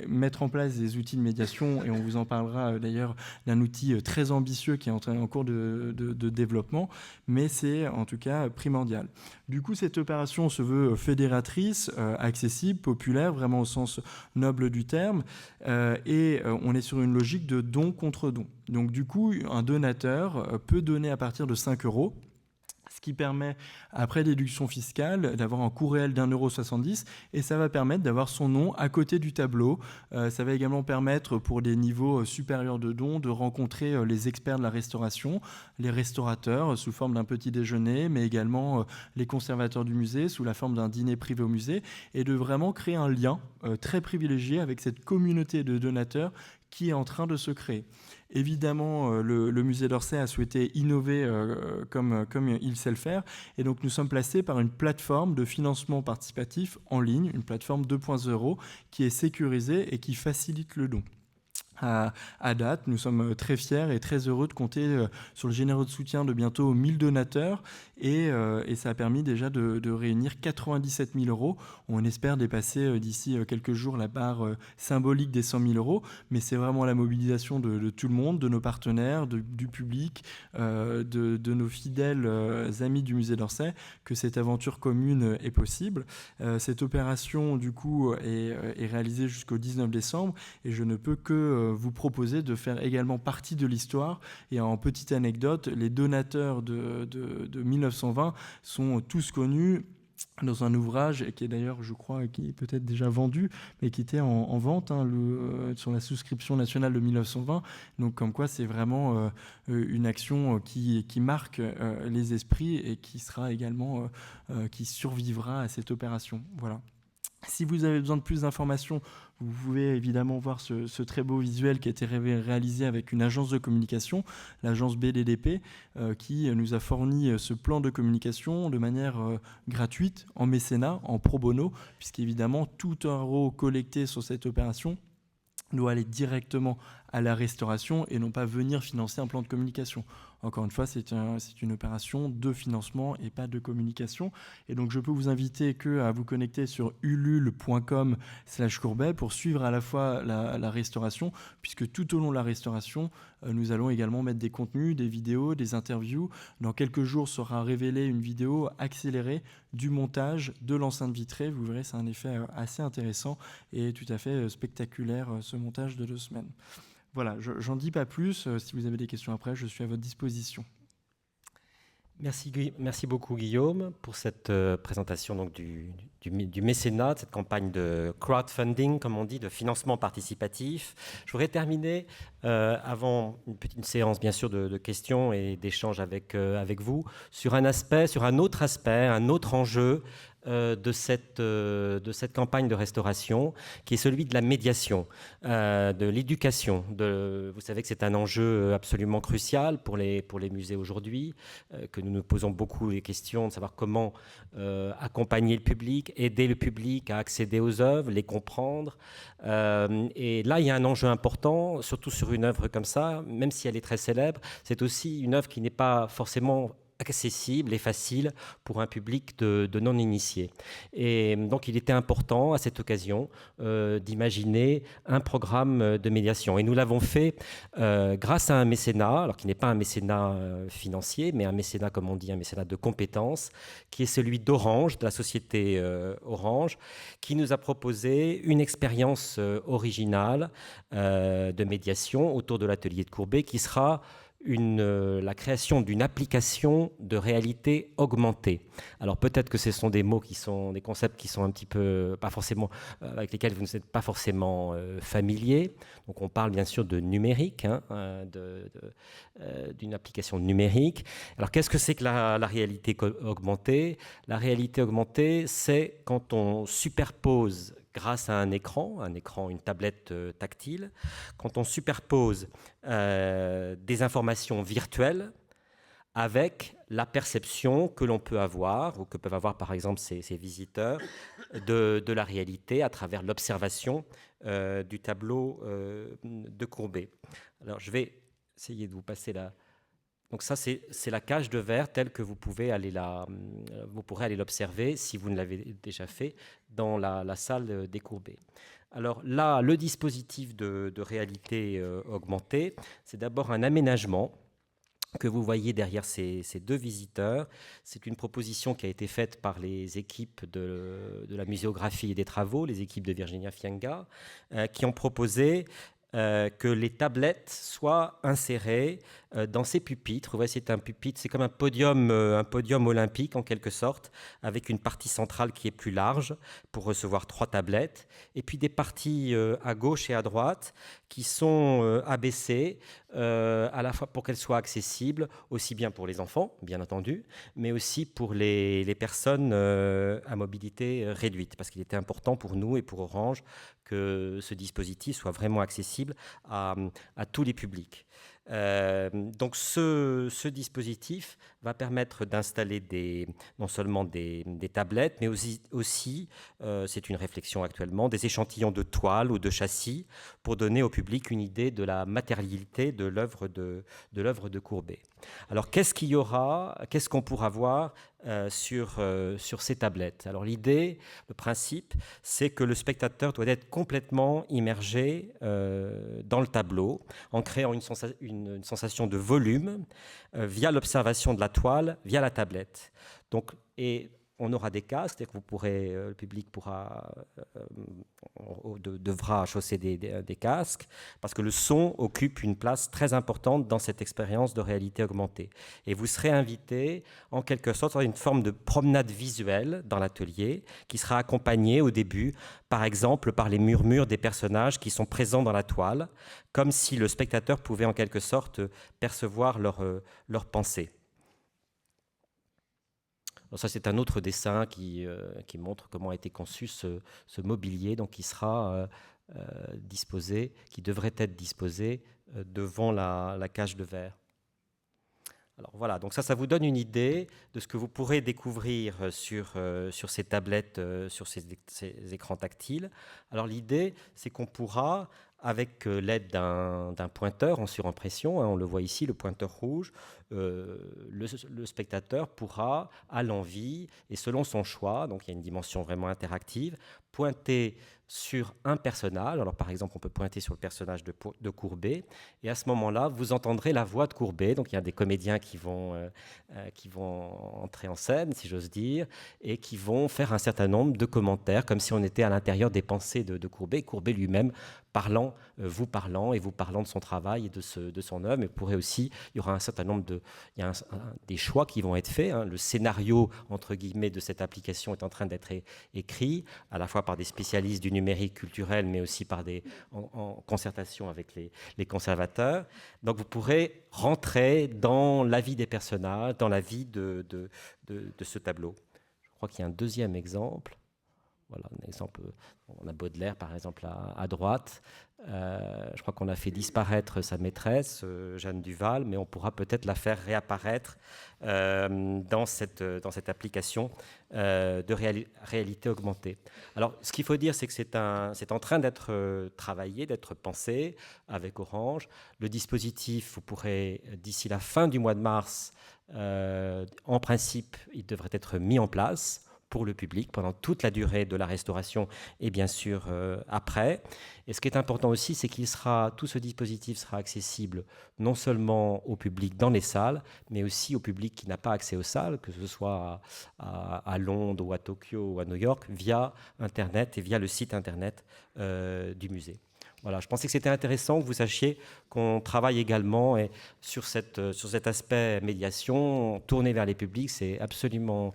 mettre en place des outils de médiation, et on vous en parlera d'ailleurs d'un outil très ambitieux qui est en cours de développement, mais c'est en tout cas primordial. Du coup, cette opération se veut fédératrice, accessible, populaire, vraiment au sens noble du terme, et on est sur une logique de don contre don. Donc du coup, un donateur peut donner à partir de 5 €, ce qui permet, après déduction fiscale, d'avoir un coût réel d'1,70 €, et ça va permettre d'avoir son nom à côté du tableau. Ça va également permettre, pour des niveaux supérieurs de dons, de rencontrer les experts de la restauration, les restaurateurs sous forme d'un petit déjeuner, mais également les conservateurs du musée sous la forme d'un dîner privé au musée, et de vraiment créer un lien très privilégié avec cette communauté de donateurs qui est en train de se créer. Évidemment, le musée d'Orsay a souhaité innover comme il sait le faire, et donc nous sommes placés par une plateforme de financement participatif en ligne, une plateforme 2.0 qui est sécurisée et qui facilite le don. À date, nous sommes très fiers et très heureux de compter sur le généreux soutien de bientôt 1000 donateurs, et ça a permis déjà de réunir 97 000 €. On espère dépasser d'ici quelques jours la barre symbolique des 100 000 €, mais c'est vraiment la mobilisation de tout le monde, de nos partenaires, du public, de nos fidèles amis du musée d'Orsay, que cette aventure commune est possible. Cette opération, du coup, est réalisée jusqu'au 19 décembre, et je ne peux que vous proposer de faire également partie de l'histoire. Et en petite anecdote, les donateurs de 1920 sont tous connus dans un ouvrage qui est d'ailleurs, je crois, qui est peut-être déjà vendu, mais qui était en vente sur la souscription nationale de 1920. Donc comme quoi c'est vraiment une action qui marque les esprits, et qui sera également, qui survivra à cette opération. Voilà. Si vous avez besoin de plus d'informations, vous pouvez évidemment voir ce très beau visuel qui a été réalisé avec une agence de communication, l'agence BDDP, qui nous a fourni ce plan de communication de manière gratuite, en mécénat, en pro bono, puisqu'évidemment tout euro collecté sur cette opération doit aller directement à la restauration et non pas venir financer un plan de communication. Encore une fois, c'est une opération de financement et pas de communication. Et donc, je peux vous inviter à vous connecter sur ulule.com/Courbet pour suivre à la fois la restauration, puisque tout au long de la restauration, nous allons également mettre des contenus, des vidéos, des interviews. Dans quelques jours sera révélée une vidéo accélérée du montage de l'enceinte vitrée. Vous verrez, c'est un effet assez intéressant et tout à fait spectaculaire, ce montage de 2 semaines. Voilà, j'en dis pas plus. Si vous avez des questions après, je suis à votre disposition. Merci beaucoup Guillaume pour cette présentation donc, du mécénat, de cette campagne de crowdfunding, comme on dit, de financement participatif. Je voudrais terminer, avant une petite séance bien sûr de questions et d'échanges avec vous, sur un autre aspect, un autre enjeu de cette campagne de restauration, qui est celui de la médiation, de l'éducation. Vous savez que c'est un enjeu absolument crucial pour les musées aujourd'hui, que nous nous posons beaucoup les questions de savoir comment accompagner le public, aider le public à accéder aux œuvres, les comprendre. Et là, il y a un enjeu important, surtout sur une œuvre comme ça, même si elle est très célèbre, c'est aussi une œuvre qui n'est pas forcément accessible et facile pour un public de non-initiés. Et donc, il était important, à cette occasion, d'imaginer un programme de médiation. Et nous l'avons fait grâce à un mécénat, alors qui n'est pas un mécénat financier, mais un mécénat, comme on dit, un mécénat de compétences, qui est celui d'Orange, de la société Orange, qui nous a proposé une expérience originale de médiation autour de l'atelier de Courbet, qui sera la création d'une application de réalité augmentée. Alors peut-être que ce sont des mots des concepts qui sont un petit peu, pas forcément, avec lesquels vous n'êtes pas forcément familier. Donc on parle bien sûr de numérique, d'une application numérique. Alors qu'est-ce que c'est que la réalité augmentée ? La réalité augmentée, c'est quand on superpose grâce à un écran, une tablette tactile, quand on superpose des informations virtuelles avec la perception que l'on peut avoir, ou que peuvent avoir par exemple ces visiteurs, de la réalité à travers l'observation du tableau de Courbet. Alors je vais essayer de vous passer la... Donc ça, c'est la cage de verre telle que vous pourrez aller l'observer, si vous ne l'avez déjà fait, dans la salle des Courbet. Alors là, le dispositif de réalité augmentée, c'est d'abord un aménagement que vous voyez derrière ces deux visiteurs. C'est une proposition qui a été faite par les équipes de la muséographie et des travaux, les équipes de Virginia Fienga, qui ont proposé que les tablettes soient insérées dans ces pupitres. Vous voyez, c'est un pupitre, c'est comme un podium olympique en quelque sorte, avec une partie centrale qui est plus large pour recevoir 3 tablettes, et puis des parties à gauche et à droite qui sont abaissées à la fois pour qu'elles soient accessibles aussi bien pour les enfants, bien entendu, mais aussi pour les personnes à mobilité réduite, parce qu'il était important pour nous et pour Orange que ce dispositif soit vraiment accessible à tous les publics. Donc ce dispositif va permettre d'installer non seulement des tablettes, mais aussi c'est une réflexion actuellement, des échantillons de toile ou de châssis pour donner au public une idée de la matérialité de l'œuvre de Courbet. Alors qu'est-ce qu'on pourra voir sur ces tablettes? Alors l'idée, le principe, c'est que le spectateur doit être complètement immergé dans le tableau en créant une sensation de volume via l'observation de la toile, via la tablette. Donc, et on aura des casques, c'est-à-dire que le public devra chausser des casques, parce que le son occupe une place très importante dans cette expérience de réalité augmentée. Et vous serez invité, en quelque sorte, à une forme de promenade visuelle dans l'atelier, qui sera accompagnée au début, par exemple, par les murmures des personnages qui sont présents dans la toile, comme si le spectateur pouvait en quelque sorte percevoir leurs pensées. Alors ça, c'est un autre dessin qui montre comment a été conçu ce mobilier, donc qui sera disposé, qui devrait être disposé devant la cage de verre. Alors voilà, donc ça vous donne une idée de ce que vous pourrez découvrir sur ces tablettes, sur ces écrans tactiles. Alors l'idée, c'est qu'on pourra, avec l'aide d'un pointeur en surimpression, on le voit ici, le pointeur rouge, le spectateur pourra, à l'envie et selon son choix, donc il y a une dimension vraiment interactive, pointer sur un personnage. Alors par exemple, on peut pointer sur le personnage de Courbet, et à ce moment-là, vous entendrez la voix de Courbet. Donc il y a des comédiens qui vont entrer en scène, si j'ose dire, et qui vont faire un certain nombre de commentaires, comme si on était à l'intérieur des pensées de Courbet. Courbet lui-même parlant, vous parlant, et vous parlant de son travail et de son œuvre. Mais pourrait aussi, il y aura un certain nombre des choix qui vont être faits. Le scénario, entre guillemets, de cette application est en train d'être écrit, à la fois par des spécialistes du numérique culturel, mais aussi en concertation avec les conservateurs. Donc vous pourrez rentrer dans la vie des personnages, dans la vie de ce tableau. Je crois qu'il y a un deuxième exemple. Voilà, un exemple, on a Baudelaire, par exemple, à droite. Je crois qu'on a fait disparaître sa maîtresse, Jeanne Duval, mais on pourra peut-être la faire réapparaître dans cette application de réalité augmentée. Alors, ce qu'il faut dire, c'est que c'est en train d'être travaillé, d'être pensé avec Orange. Le dispositif, vous pourrez, d'ici la fin du mois de mars, en principe, il devrait être mis en place pour le public pendant toute la durée de la restauration et bien sûr après. Et ce qui est important aussi, c'est tout ce dispositif sera accessible non seulement au public dans les salles, mais aussi au public qui n'a pas accès aux salles, que ce soit à Londres ou à Tokyo ou à New York, via Internet et via le site Internet du musée. Voilà, je pensais que c'était intéressant que vous sachiez qu'on travaille également sur cet aspect médiation, tourné vers les publics, c'est absolument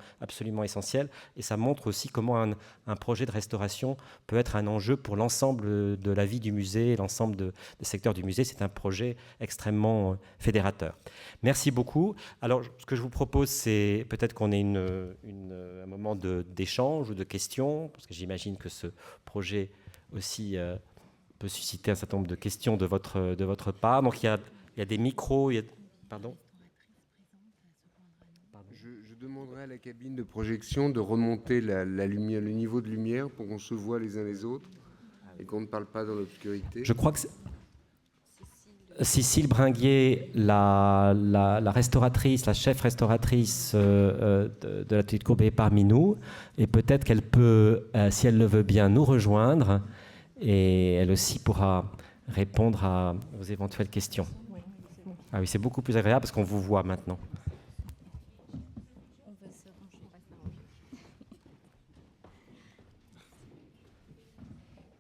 essentiel. Et ça montre aussi comment un projet de restauration peut être un enjeu pour l'ensemble de la vie du musée, l'ensemble des secteurs du musée. C'est un projet extrêmement fédérateur. Merci beaucoup. Alors, ce que je vous propose, c'est peut-être qu'on ait un moment d'échange ou de questions, parce que j'imagine que ce projet aussi peut susciter un certain nombre de questions de votre part. Donc il y a des micros. Pardon ? Je demanderai à la cabine de projection de remonter la lumière, le niveau de lumière pour qu'on se voit les uns les autres et qu'on ne parle pas dans l'obscurité. Je crois que Cécile Bringuier, la restauratrice, la chef restauratrice de l'atelier de Courbet est parmi nous, et peut-être qu'elle peut, si elle le veut bien, nous rejoindre. Et elle aussi pourra répondre à vos éventuelles questions. Ah oui, c'est beaucoup plus agréable parce qu'on vous voit maintenant.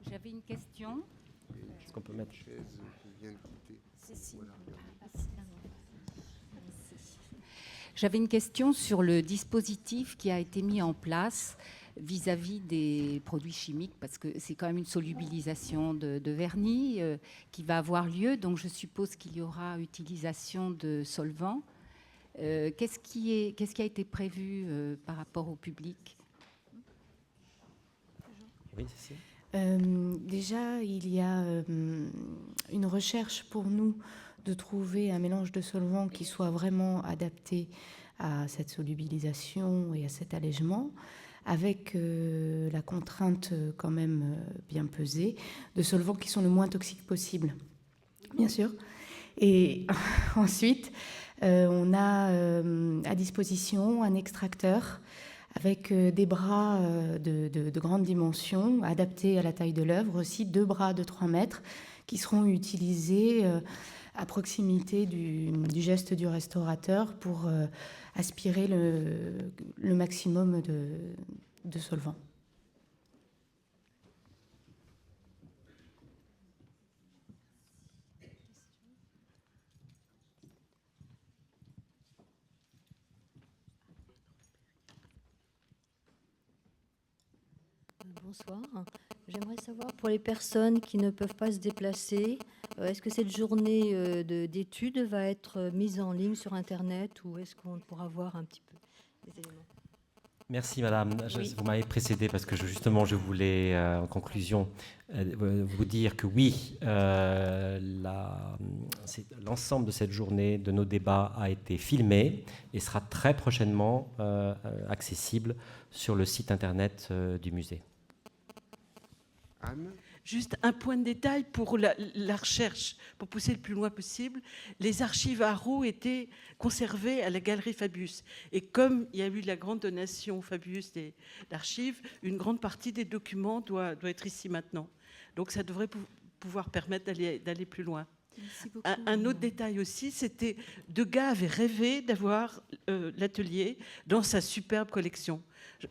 J'avais une question. Est-ce qu'on peut mettre J'avais une question sur le dispositif qui a été mis en place vis-à-vis des produits chimiques, parce que c'est quand même une solubilisation de vernis qui va avoir lieu, donc je suppose qu'il y aura utilisation de solvants. Qu'est-ce qui a été prévu par rapport au public ? Oui, c'est ça. Déjà, il y a une recherche pour nous de trouver un mélange de solvants qui soit vraiment adapté à cette solubilisation et à cet allègement, avec la contrainte quand même bien pesée de solvants qui sont le moins toxiques possible, bien sûr. Et ensuite, on a à disposition un extracteur avec des bras de grande dimension, adaptés à la taille de l'œuvre, aussi 2 bras de 3 mètres qui seront utilisés à proximité du geste du restaurateur pour aspirer le maximum de solvant. Bonsoir. J'aimerais savoir, pour les personnes qui ne peuvent pas se déplacer, est-ce que cette journée d'études va être mise en ligne sur Internet ou est-ce qu'on pourra voir un petit peu les éléments ? Merci madame. Oui. Vous m'avez précédé parce que justement je voulais en conclusion vous dire que oui, l'ensemble de cette journée, de nos débats a été filmé et sera très prochainement accessible sur le site internet du musée. Anne ? Juste un point de détail pour la recherche, pour pousser le plus loin possible. Les archives Arrow étaient conservées à la galerie Fabius. Et comme il y a eu la grande donation Fabius d'archives, une grande partie des documents doit être ici maintenant. Donc ça devrait pouvoir permettre d'aller plus loin. Un autre détail aussi, c'était Degas avait rêvé d'avoir l'atelier dans sa superbe collection.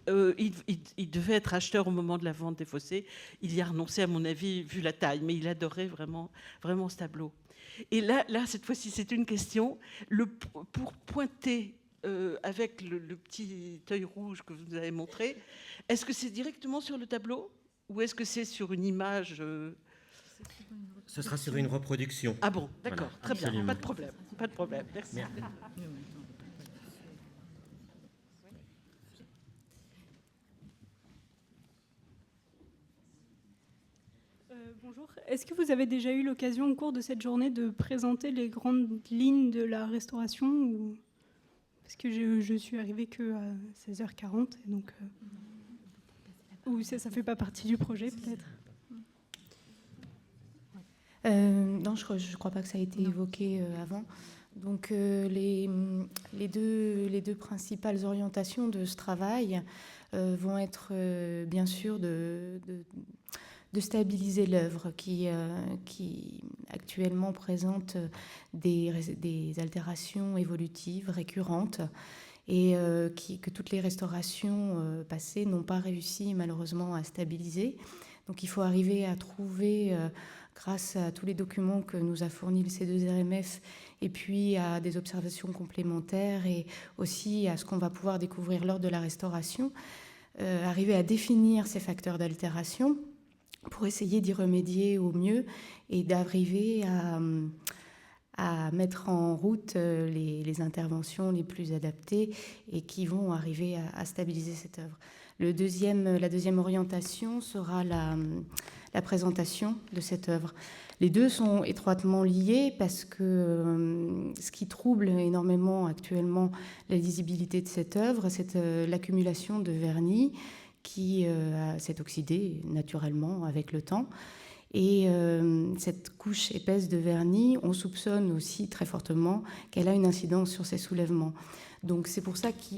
Il devait être acheteur au moment de la vente des Fossés. Il y a renoncé, à mon avis, vu la taille, mais il adorait vraiment, vraiment ce tableau. Et là cette fois-ci, c'est une question. Pour pointer avec le petit œil rouge que vous nous avez montré, est-ce que c'est directement sur le tableau ou est-ce que c'est sur une image Ce sera sur une reproduction. Ah bon, d'accord, voilà, très absolument. bien, pas de problème, merci. Bonjour, est-ce que vous avez déjà eu l'occasion au cours de cette journée de présenter les grandes lignes de la restauration ou... Parce que je suis arrivée qu'à 16h40, et donc... Ou ça ne fait pas partie du projet, peut-être? Non, je ne crois pas que ça a été évoqué avant. Donc, les deux principales orientations de ce travail vont être, bien sûr, de stabiliser l'œuvre qui actuellement présente des altérations évolutives récurrentes et que toutes les restaurations passées n'ont pas réussi malheureusement à stabiliser. Donc il faut arriver à trouver, grâce à tous les documents que nous a fournis le C2RMF et puis à des observations complémentaires et aussi à ce qu'on va pouvoir découvrir lors de la restauration, arriver à définir ces facteurs d'altération pour essayer d'y remédier au mieux et d'arriver à mettre en route les interventions les plus adaptées et qui vont arriver à stabiliser cette œuvre. La deuxième orientation sera la présentation de cette œuvre. Les deux sont étroitement liés parce que ce qui trouble énormément actuellement la lisibilité de cette œuvre, c'est l'accumulation de vernis qui s'est oxydée naturellement avec le temps. Et cette couche épaisse de vernis, on soupçonne aussi très fortement qu'elle a une incidence sur ces soulèvements. Donc c'est pour ça que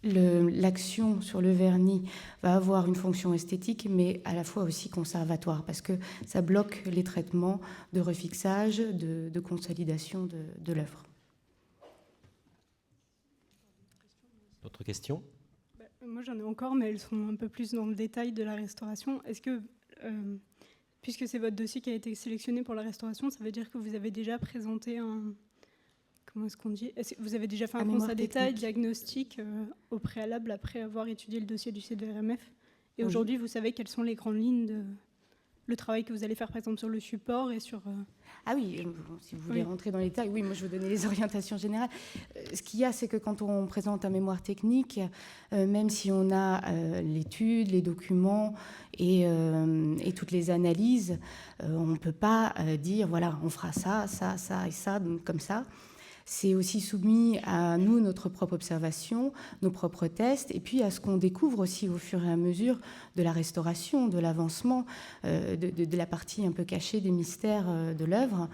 l'action sur le vernis va avoir une fonction esthétique, mais à la fois aussi conservatoire, parce que ça bloque les traitements de refixage, de consolidation de l'œuvre. D'autres questions ? Moi, j'en ai encore, mais elles sont un peu plus dans le détail de la restauration. Est-ce que, puisque c'est votre dossier qui a été sélectionné pour la restauration, ça veut dire que vous avez déjà présenté comment est-ce qu'on dit ? Vous avez déjà fait un constat d'état et diagnostic au préalable après avoir étudié le dossier du C2RMF ? Et aujourd'hui, vous savez quelles sont les grandes lignes de le travail que vous allez faire, par exemple, sur le support et sur... Ah oui, si vous voulez rentrer dans les détails, oui, moi je vais donner les orientations générales. Ce qu'il y a, c'est que quand on présente un mémoire technique, même si on a l'étude, les documents et toutes les analyses, on ne peut pas dire, voilà, on fera ça, ça, ça et ça, comme ça. C'est aussi soumis à nous, notre propre observation, nos propres tests, et puis à ce qu'on découvre aussi au fur et à mesure de la restauration, de l'avancement, de la partie un peu cachée des mystères de l'œuvre.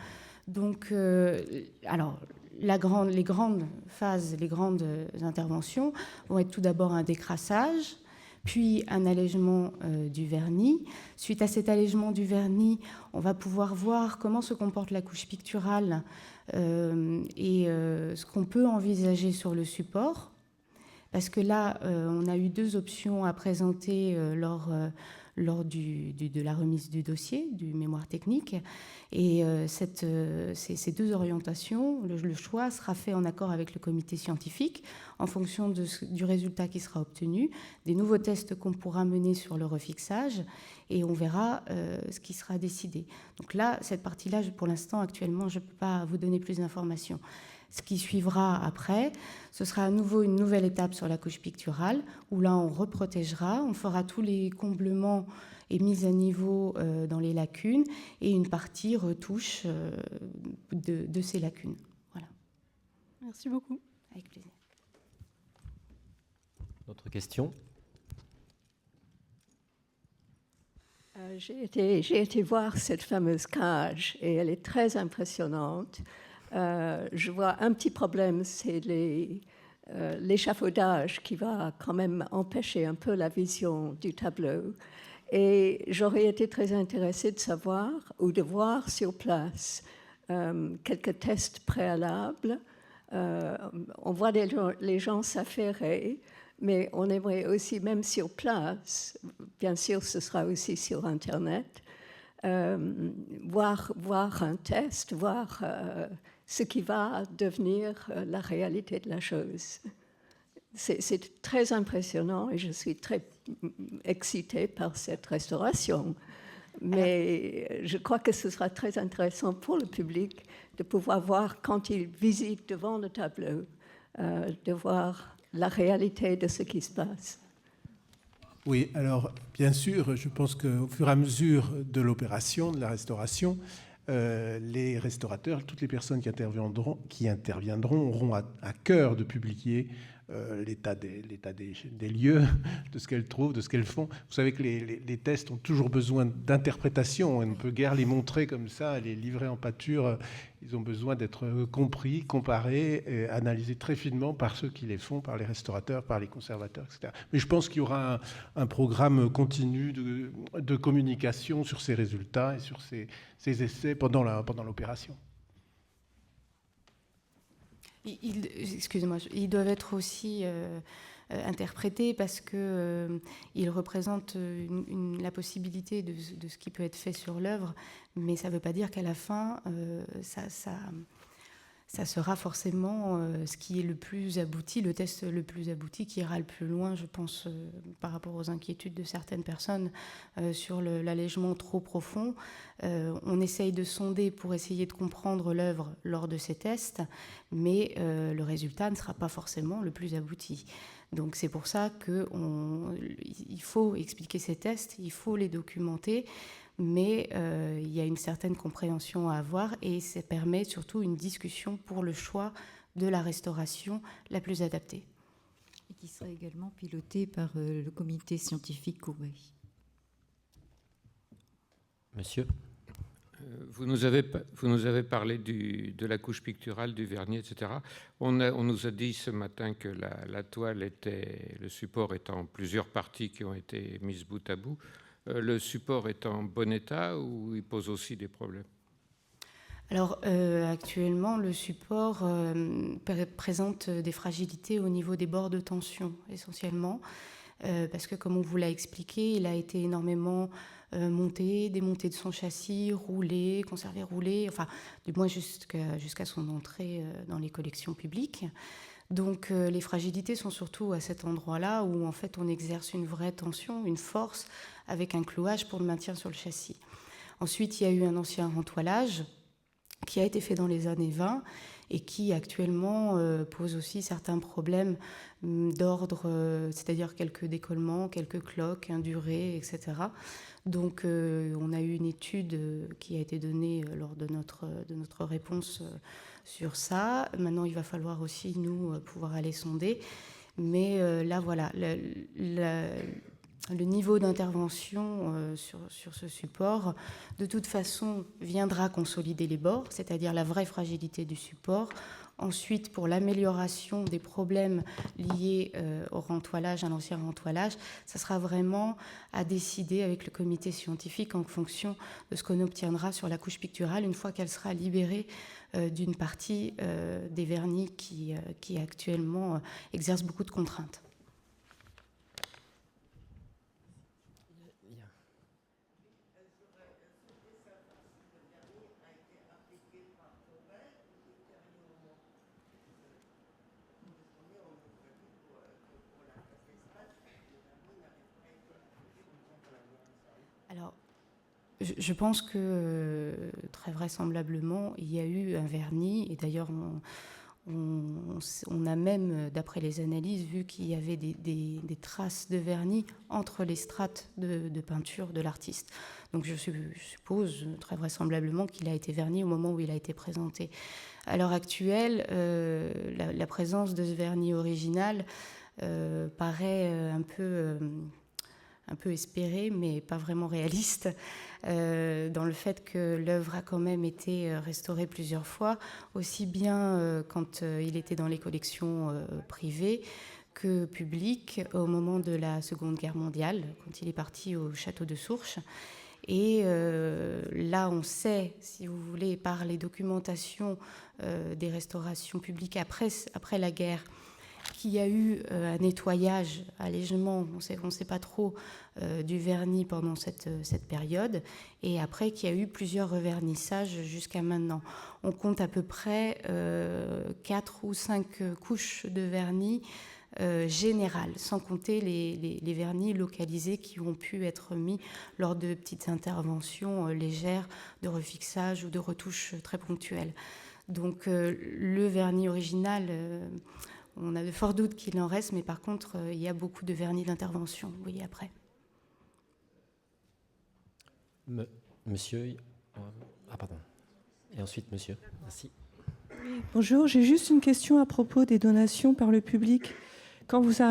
Donc, alors, les grandes phases, les grandes interventions vont être tout d'abord un décrassage, puis un allègement du vernis. Suite à cet allègement du vernis, on va pouvoir voir comment se comporte la couche picturale et ce qu'on peut envisager sur le support. Parce que là, on a eu deux options à présenter lors de la remise du dossier, du mémoire technique. Et ces deux orientations, le choix sera fait en accord avec le comité scientifique, en fonction du résultat qui sera obtenu, des nouveaux tests qu'on pourra mener sur le refixage, et on verra ce qui sera décidé. Donc là, cette partie-là, pour l'instant, actuellement, je ne peux pas vous donner plus d'informations. Ce qui suivra après, ce sera à nouveau une nouvelle étape sur la couche picturale, où là, on reprotégera, on fera tous les comblements et mises à niveau dans les lacunes, et une partie retouche de ces lacunes. Voilà. Merci beaucoup. Avec plaisir. D'autres questions ? J'ai été voir cette fameuse cage et elle est très impressionnante. Je vois un petit problème, c'est l'échafaudage qui va quand même empêcher un peu la vision du tableau. Et j'aurais été très intéressée de savoir ou de voir sur place quelques tests préalables. On voit les gens s'affairer, mais on aimerait aussi, même sur place, bien sûr ce sera aussi sur Internet, voir un test, voir ce qui va devenir la réalité de la chose. C'est très impressionnant et je suis très excitée par cette restauration. Mais je crois que ce sera très intéressant pour le public de pouvoir voir, quand il visite devant le tableau, de voir la réalité de ce qui se passe. Oui, alors bien sûr, je pense qu'au fur et à mesure de l'opération, de la restauration, les restaurateurs, toutes les personnes qui interviendront auront à cœur de publier l'état des lieux, de ce qu'elles trouvent, de ce qu'elles font. Vous savez que les tests ont toujours besoin d'interprétation. On ne peut guère les montrer comme ça, les livrer en pâture. Ils ont besoin d'être compris, comparés, et analysés très finement par ceux qui les font, par les restaurateurs, par les conservateurs, etc. Mais je pense qu'il y aura un programme continu de communication sur ces résultats et sur ces essais pendant l'opération. Excusez-moi, ils doivent être aussi interprétés parce qu'ils représentent la possibilité de ce qui peut être fait sur l'œuvre, mais ça ne veut pas dire qu'à la fin, ça sera forcément ce qui est le plus abouti, le test le plus abouti qui ira le plus loin, je pense, par rapport aux inquiétudes de certaines personnes sur l'allègement trop profond. On essaye de sonder pour essayer de comprendre l'œuvre lors de ces tests, mais le résultat ne sera pas forcément le plus abouti. Donc c'est pour ça qu'il faut expliquer ces tests, il faut les documenter, mais il y a une certaine compréhension à avoir et ça permet surtout une discussion pour le choix de la restauration la plus adaptée. Et qui sera également pilotée par le comité scientifique Courbet. Monsieur ? Vous nous avez parlé de la couche picturale, du vernis, etc. On nous a dit ce matin que la toile le support est en plusieurs parties qui ont été mises bout à bout. Le support est en bon état ou il pose aussi des problèmes? Alors actuellement, le support présente des fragilités au niveau des bords de tension essentiellement, parce que comme on vous l'a expliqué, il a été énormément monté, démonté de son châssis, roulé, conservé roulé, enfin du moins jusqu'à son entrée dans les collections publiques. Donc les fragilités sont surtout à cet endroit-là où en fait on exerce une vraie tension, une force avec un clouage pour le maintien sur le châssis. Ensuite, il y a eu un ancien rentoilage qui a été fait dans les années 20 et qui actuellement pose aussi certains problèmes d'ordre, c'est-à-dire quelques décollements, quelques cloques, indurés, etc. Donc on a eu une étude qui a été donnée lors de notre réponse sur ça. Maintenant, il va falloir aussi, nous, pouvoir aller sonder. Mais là, voilà, le niveau d'intervention sur ce support, de toute façon, viendra consolider les bords, c'est-à-dire la vraie fragilité du support. Ensuite, pour l'amélioration des problèmes liés au rentoilage, à l'ancien rentoilage, ça sera vraiment à décider avec le comité scientifique en fonction de ce qu'on obtiendra sur la couche picturale une fois qu'elle sera libérée d'une partie des vernis qui actuellement exercent beaucoup de contraintes. Alors, je pense que très vraisemblablement, il y a eu un vernis, et d'ailleurs, on a même, d'après les analyses, vu qu'il y avait des traces de vernis entre les strates de peinture de l'artiste. Donc je suppose très vraisemblablement qu'il a été verni au moment où il a été présenté. À l'heure actuelle, la présence de ce vernis original paraît un un peu espéré, mais pas vraiment réaliste, dans le fait que l'œuvre a quand même été restaurée plusieurs fois, aussi bien quand il était dans les collections privées que publiques au moment de la Seconde Guerre mondiale, quand il est parti au château de Sourches. Et là, on sait, si vous voulez, par les documentations des restaurations publiques après la guerre, qu'il y a eu un nettoyage, allègement, on ne sait pas trop, du vernis pendant cette période, et après qu'il y a eu plusieurs revernissages jusqu'à maintenant. On compte à peu près 4 ou 5 couches de vernis général, sans compter les vernis localisés qui ont pu être mis lors de petites interventions légères de refixage ou de retouches très ponctuelles. Donc le vernis original, on a de forts doutes qu'il en reste, mais par contre, il y a beaucoup de vernis d'intervention, vous voyez après. Monsieur, pardon. Et ensuite, monsieur. Merci. Bonjour, j'ai juste une question à propos des donations par le public. Quand vous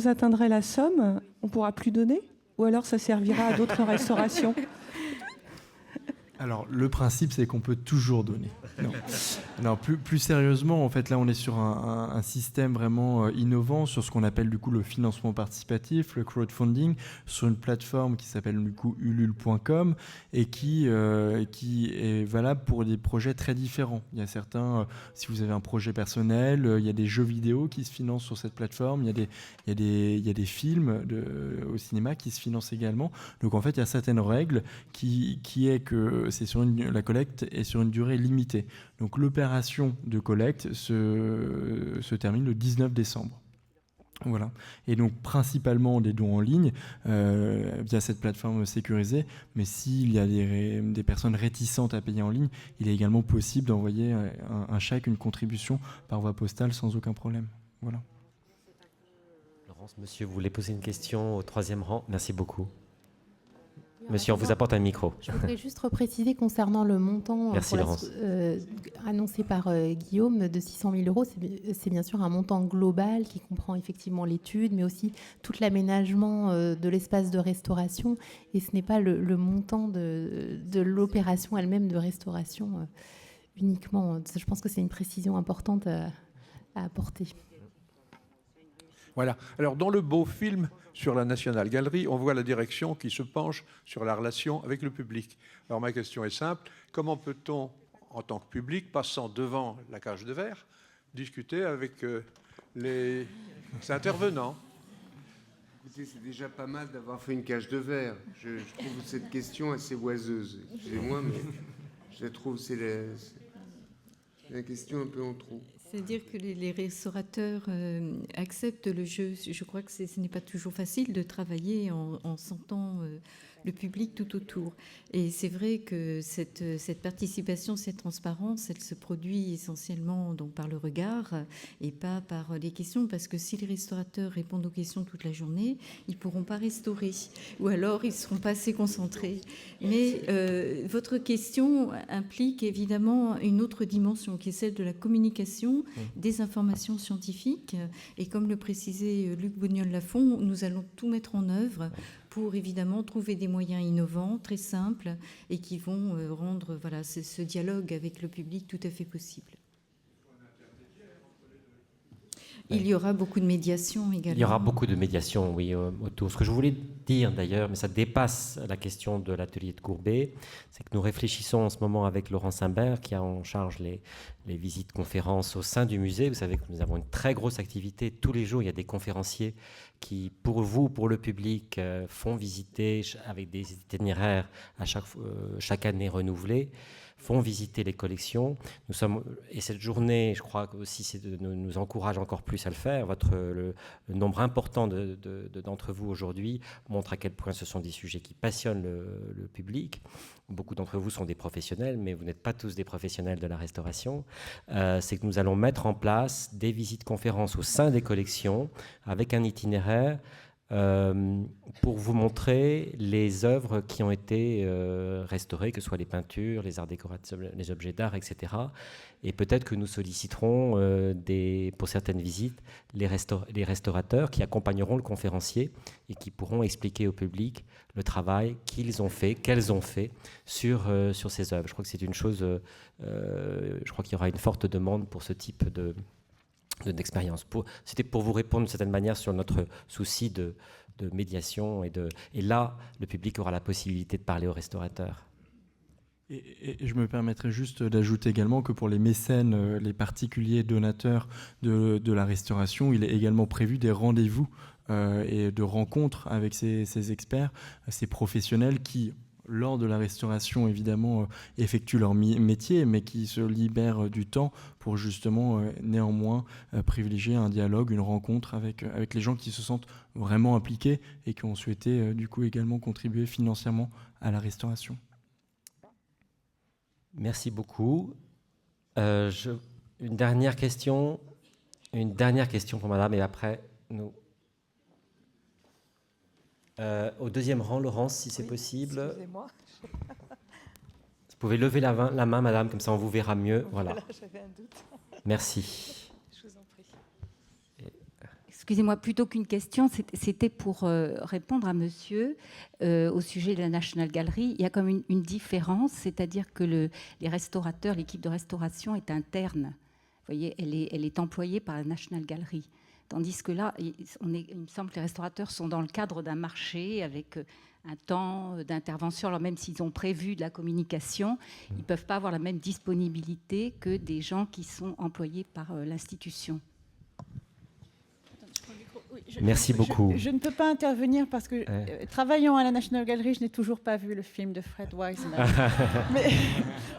atteindrez la somme, on ne pourra plus donner? Ou alors ça servira à d'autres restaurations? Alors, le principe, c'est qu'on peut toujours donner. Non. Alors, plus sérieusement, en fait, là, on est sur un système vraiment innovant sur ce qu'on appelle, du coup, le financement participatif, le crowdfunding, sur une plateforme qui s'appelle, du coup, ulule.com et qui est valable pour des projets très différents. Il y a certains, si vous avez un projet personnel, il y a des jeux vidéo qui se financent sur cette plateforme, il y a des films au cinéma qui se financent également. Donc, en fait, il y a certaines règles qui est que la collecte est sur une durée limitée. Donc l'opération de collecte se termine le 19 décembre. Voilà. Et donc principalement des dons en ligne via cette plateforme sécurisée, mais s'il y a des personnes réticentes à payer en ligne, il est également possible d'envoyer un chèque, une contribution par voie postale sans aucun problème. Voilà. Laurence, monsieur, vous voulez poser une question au 3e rang? Merci beaucoup. Monsieur, on vous apporte un micro. Je voudrais juste repréciser concernant le montant annoncé par Guillaume de 600 000 euros. C'est bien sûr un montant global qui comprend effectivement l'étude, mais aussi tout l'aménagement de l'espace de restauration. Et ce n'est pas le montant de l'opération elle-même de restauration uniquement. Je pense que c'est une précision importante à apporter. Voilà. Alors, dans le beau film sur la National Gallery, on voit la direction qui se penche sur la relation avec le public. Alors, ma question est simple. Comment peut-on, en tant que public, passant devant la cage de verre, discuter avec les intervenants? Écoutez, c'est déjà pas mal d'avoir fait une cage de verre. Je trouve cette question assez oiseuse. Excusez-moi, mais je trouve que c'est la question un peu en trop. C'est-à-dire que les restaurateurs acceptent le jeu. Je crois que ce n'est pas toujours facile de travailler en sentant le public tout autour. Et c'est vrai que cette participation, cette transparence, elle se produit essentiellement donc par le regard et pas par les questions, parce que si les restaurateurs répondent aux questions toute la journée, ils ne pourront pas restaurer, ou alors ils ne seront pas assez concentrés. Mais votre question implique évidemment une autre dimension, qui est celle de la communication des informations scientifiques. Et comme le précisait Luc Bognol-Lafont, nous allons tout mettre en œuvre pour évidemment trouver des moyens innovants, très simples, et qui vont rendre ce dialogue avec le public tout à fait possible. Il y aura beaucoup de médiation également. Il y aura beaucoup de médiation, oui, autour. Ce que je voulais dire d'ailleurs, mais ça dépasse la question de l'atelier de Courbet, c'est que nous réfléchissons en ce moment avec Laurent Simbert, qui a en charge les visites conférences au sein du musée. Vous savez que nous avons une très grosse activité. Tous les jours, il y a des conférenciers qui, pour vous, pour le public, font visiter avec des itinéraires à chaque année renouvelés, font visiter les collections. Et cette journée, je crois aussi, nous encourage encore plus à le faire. Le nombre important d'entre vous aujourd'hui montre à quel point ce sont des sujets qui passionnent le public. Beaucoup d'entre vous sont des professionnels, mais vous n'êtes pas tous des professionnels de la restauration. C'est que nous allons mettre en place des visites conférences au sein des collections avec un itinéraire pour vous montrer les œuvres qui ont été restaurées, que ce soit les peintures, les arts décoratifs, les objets d'art, etc. Et peut-être que nous solliciterons pour certaines visites les restaurateurs qui accompagneront le conférencier et qui pourront expliquer au public le travail qu'ils ont fait, qu'elles ont fait sur ces œuvres. Je crois que c'est une chose, je crois qu'il y aura une forte demande pour ce type d'expérience. C'était pour vous répondre de certaine manière sur notre souci de médiation. Et là, le public aura la possibilité de parler aux restaurateurs. Et je me permettrai juste d'ajouter également que pour les mécènes, les particuliers donateurs de la restauration, il est également prévu des rendez-vous et de rencontres avec ces experts, ces professionnels qui, lors de la restauration, évidemment, effectuent leur métier, mais qui se libèrent du temps pour justement, néanmoins, privilégier un dialogue, une rencontre avec les gens qui se sentent vraiment impliqués et qui ont souhaité, du coup, également contribuer financièrement à la restauration. Merci beaucoup. Une dernière question pour madame, et après, nous... au deuxième rang, Laurence, si c'est possible. Excusez-moi. Vous pouvez lever la main, madame, comme ça on vous verra mieux. Voilà. J'avais un doute. Merci. Je vous en prie. Excusez-moi, plutôt qu'une question, c'était pour répondre à monsieur au sujet de la National Gallery. Il y a comme une différence, c'est-à-dire que les restaurateurs, l'équipe de restauration est interne. Vous voyez, elle est employée par la National Gallery. Tandis que là, il me semble que les restaurateurs sont dans le cadre d'un marché avec un temps d'intervention. Alors même s'ils ont prévu de la communication, ils ne peuvent pas avoir la même disponibilité que des gens qui sont employés par l'institution. Merci beaucoup. Je ne peux pas intervenir parce que, travaillant à la National Gallery, je n'ai toujours pas vu le film de Fred Wiseman. Mais,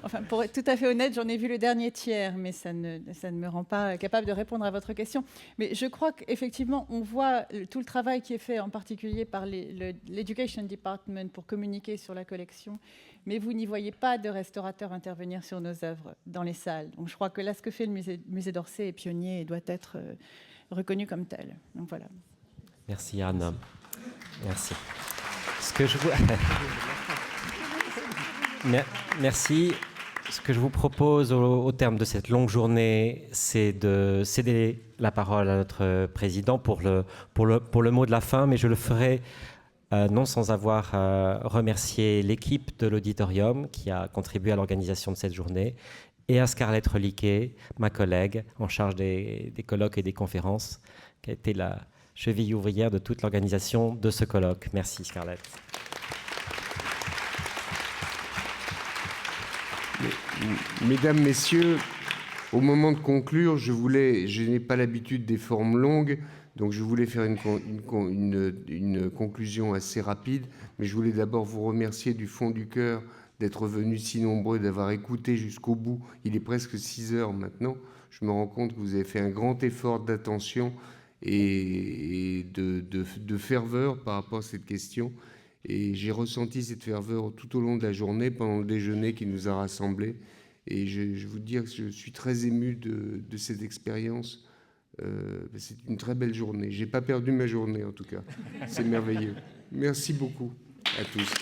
enfin, pour être tout à fait honnête, j'en ai vu le dernier tiers, mais ça ne me rend pas capable de répondre à votre question. Mais je crois qu'effectivement, on voit tout le travail qui est fait, en particulier par l'Education Department pour communiquer sur la collection, mais vous n'y voyez pas de restaurateurs intervenir sur nos œuvres dans les salles. Donc je crois que là, ce que fait le musée d'Orsay est pionnier et doit être reconnu comme tel. Donc voilà. Merci Anne. Merci. Ce que je vous... Merci. Ce que je vous propose au terme de cette longue journée, c'est de céder la parole à notre président pour le mot de la fin, mais je le ferai non sans avoir remercié l'équipe de l'auditorium qui a contribué à l'organisation de cette journée, et à Scarlett Reliquet, ma collègue en charge des colloques et des conférences, qui a été la cheville ouvrière de toute l'organisation de ce colloque. Merci Scarlett. Mesdames, Messieurs, au moment de conclure, je n'ai pas l'habitude des formes longues, donc je voulais faire une conclusion assez rapide, mais je voulais d'abord vous remercier du fond du cœur d'être venus si nombreux, d'avoir écouté jusqu'au bout. Il est presque 6 heures maintenant. Je me rends compte que vous avez fait un grand effort d'attention et de ferveur par rapport à cette question. Et j'ai ressenti cette ferveur tout au long de la journée, pendant le déjeuner qui nous a rassemblés. Et je vous dire que je suis très ému de cette expérience. C'est une très belle journée. Je n'ai pas perdu ma journée, en tout cas. C'est merveilleux. Merci beaucoup à tous.